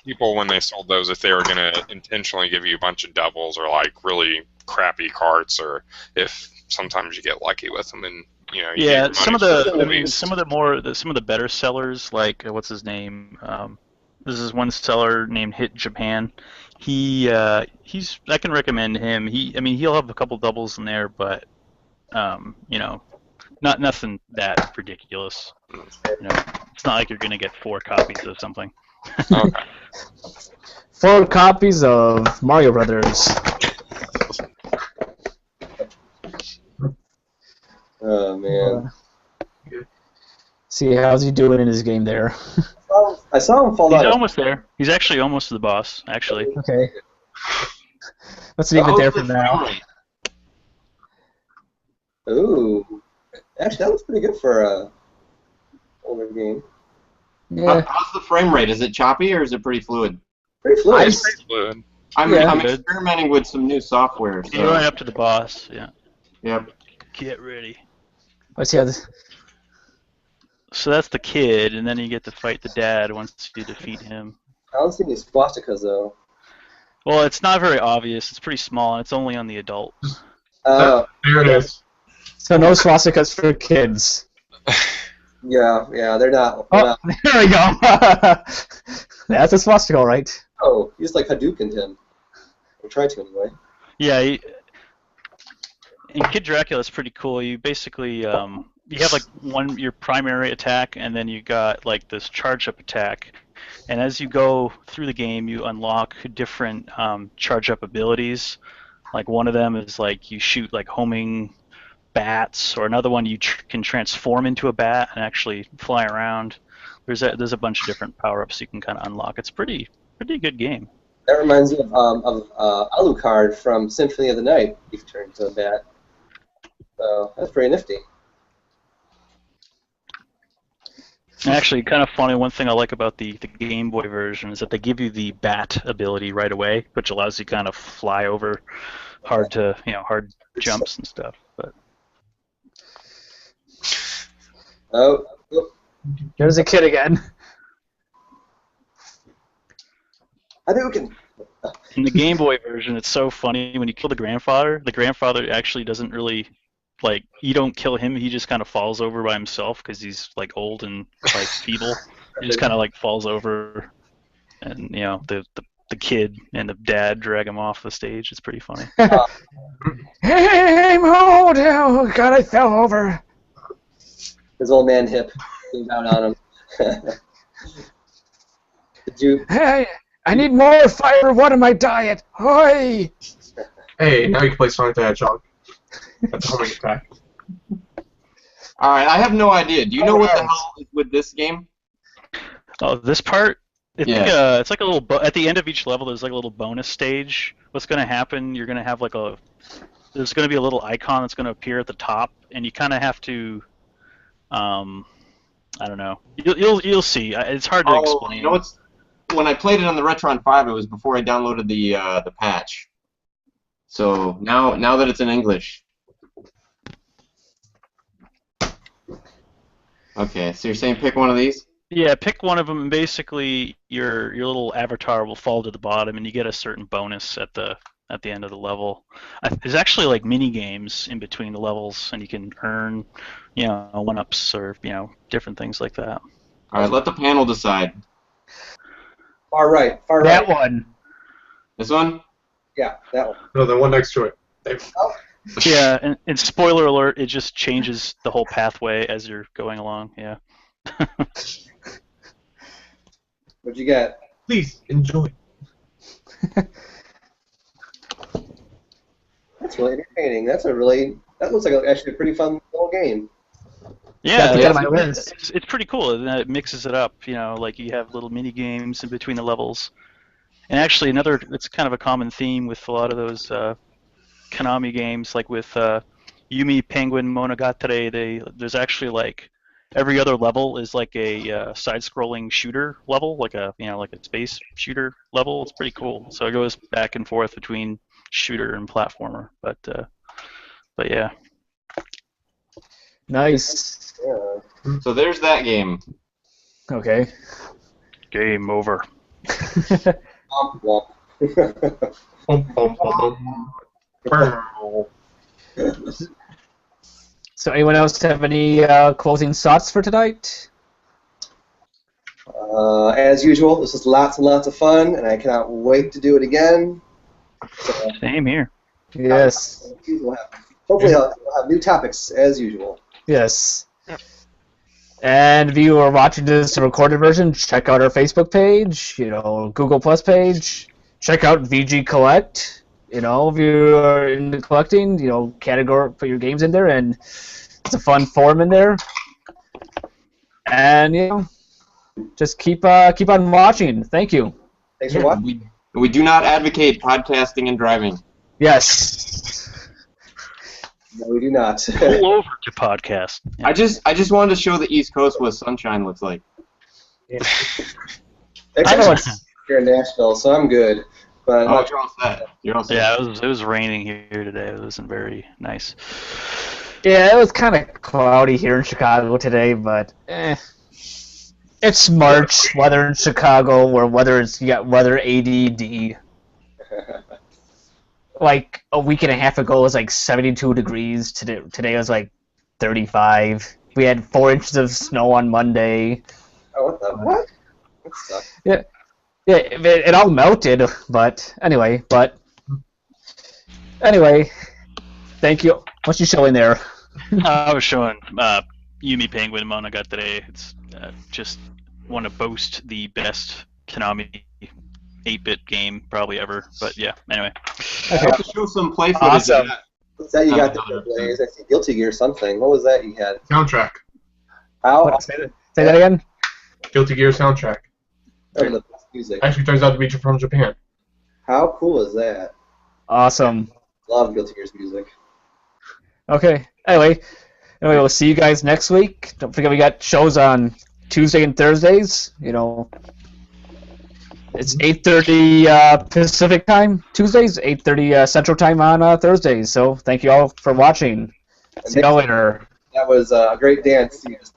people when they sold those, if they were gonna intentionally give you a bunch of doubles or like really crappy carts, or if sometimes you get lucky with them and yeah, some of the better sellers, like what's his name? This is one seller named Hit Japan. He's I can recommend him. He'll have a couple doubles in there, but nothing that ridiculous. It's not like you're gonna get 4 copies of something. Okay. 4 copies of Mario Brothers. Oh man. See how's he doing in his game there. I saw him fall He's out. almost there. He's actually almost to the boss. Actually. Okay. Let's leave it there for now. Ooh. Actually, that was pretty good for a older game. Yeah. How's the frame rate? Is it choppy or is it pretty fluid? Pretty fluid. It's fluid. I'm Good. experimenting with some new software. So. You're going up to the boss. Yeah. Yep. Get ready. Let's see how this. So that's the kid, and then you get to fight the dad once you defeat him. I don't see any swastikas though. Well, it's not very obvious. It's pretty small, and it's only on the adult. Uh, There it is. So no swastikas for kids. yeah, they're not. Oh, there we go. That's a swastika, right? Oh, he's like Hadouken him. Or try to anyway. Yeah, in Kid Dracula, it's pretty cool. You basically you have like your primary attack, and then you got like this charge-up attack. And as you go through the game, you unlock different charge-up abilities. Like one of them is like you shoot like homing bats, or another one you can transform into a bat and actually fly around. There's a bunch of different power-ups you can kind of unlock. It's pretty good game. That reminds me of Alucard from Symphony of the Night. You can turn into a bat. So that's pretty nifty. And actually, kind of funny, one thing I like about the Game Boy version is that they give you the bat ability right away, which allows you to kind of fly over hard jumps and stuff. But Oh, There's a kid again. Hadouken! in the Game Boy version, it's so funny when you kill the grandfather actually doesn't really, you don't kill him, he just kind of falls over by himself because he's like old and like feeble. He just kind of like falls over, and you know the kid and the dad drag him off the stage. It's pretty funny. Hey, Mo! Oh, God, I fell over. His old man hip came down on him. Did you? Hey, I need more fiber. What in my diet? Hoi! Hey, now you can play Sonic the Hedgehog. That's a homing attack. All right, I have no idea. Do you know what the hell is with this game? Oh, this part? Yeah. It's like a little at the end of each level. There's like a little bonus stage. What's going to happen? You're going to have like there's going to be a little icon that's going to appear at the top, and you kind of have to, I don't know. You'll see. It's hard to explain. You know what's? When I played it on the Retron 5, it was before I downloaded the patch. So now that it's in English. Okay, so you're saying pick one of these? Yeah, pick one of them, and basically your little avatar will fall to the bottom, and you get a certain bonus at the end of the level. There's actually like mini games in between the levels, and you can earn, you know, 1-ups or different things like that. All right, let the panel decide. Far right. That one. This one? Yeah, that one. No, the one next to it. Yeah, and spoiler alert, it just changes the whole pathway as you're going along. Yeah. What'd you get? Please enjoy. That's really entertaining. That looks like actually a pretty fun little game. Yeah, That's on my list. it's pretty cool. And it mixes it up. You know, like you have little mini games in between the levels. And actually, it's kind of a common theme with a lot of those Konami games, like with Yumi Penguin Monogatari. There's actually like every other level is like a side-scrolling shooter level, like a space shooter level. It's pretty cool. So it goes back and forth between shooter and platformer. But yeah. Nice. Yeah. So there's that game. Okay. Game over. Womp womp. Bum, bum, bum, bum. So anyone else have any closing thoughts for tonight? As usual, this is lots and lots of fun, and I cannot wait to do it again. So, Same here. Yes. Hopefully we'll have new topics, as usual. Yes. And if you are watching this recorded version, check out our Facebook page, Google Plus page. Check out VG Collect. If you are into collecting, category, put your games in there, and it's a fun forum in there. And just keep on watching. Thank you. Thanks for watching. We do not advocate podcasting and driving. Yes. No, we do not. Pull over to podcast. Yeah. I just wanted to show the East Coast what sunshine looks like. I know Here in Nashville, so I'm good. But You're all set. You're all set. Yeah, it was raining here today. It wasn't very nice. Yeah, it was kind of cloudy here in Chicago today, but it's March. Weather in Chicago, where you got weather ADD. Like a week and a half ago, it was like 72 degrees. Today was like 35. We had 4 inches of snow on Monday. Oh, what the what? That sucks. Yeah, it all melted. But anyway, thank you. What's you showing there? I was showing Yumi Penguin Monogatari. It's just want to boast the best Konami 8-bit game probably ever. But yeah, anyway. I have to show some play footage. Awesome. What's that you got there, Blaze? I see Guilty Gear something. What was that you had? Soundtrack. How? Say that again? Guilty Gear soundtrack. Oh, the music. Actually turns out to be from Japan. How cool is that? Awesome. Love Guilty Gear's music. Okay. Anyway, we'll see you guys next week. Don't forget we got shows on Tuesday and Thursdays. It's 8:30 Pacific time Tuesdays, 8:30 Central time on Thursdays. So thank you all for watching. See y'all later. That was a great dance you just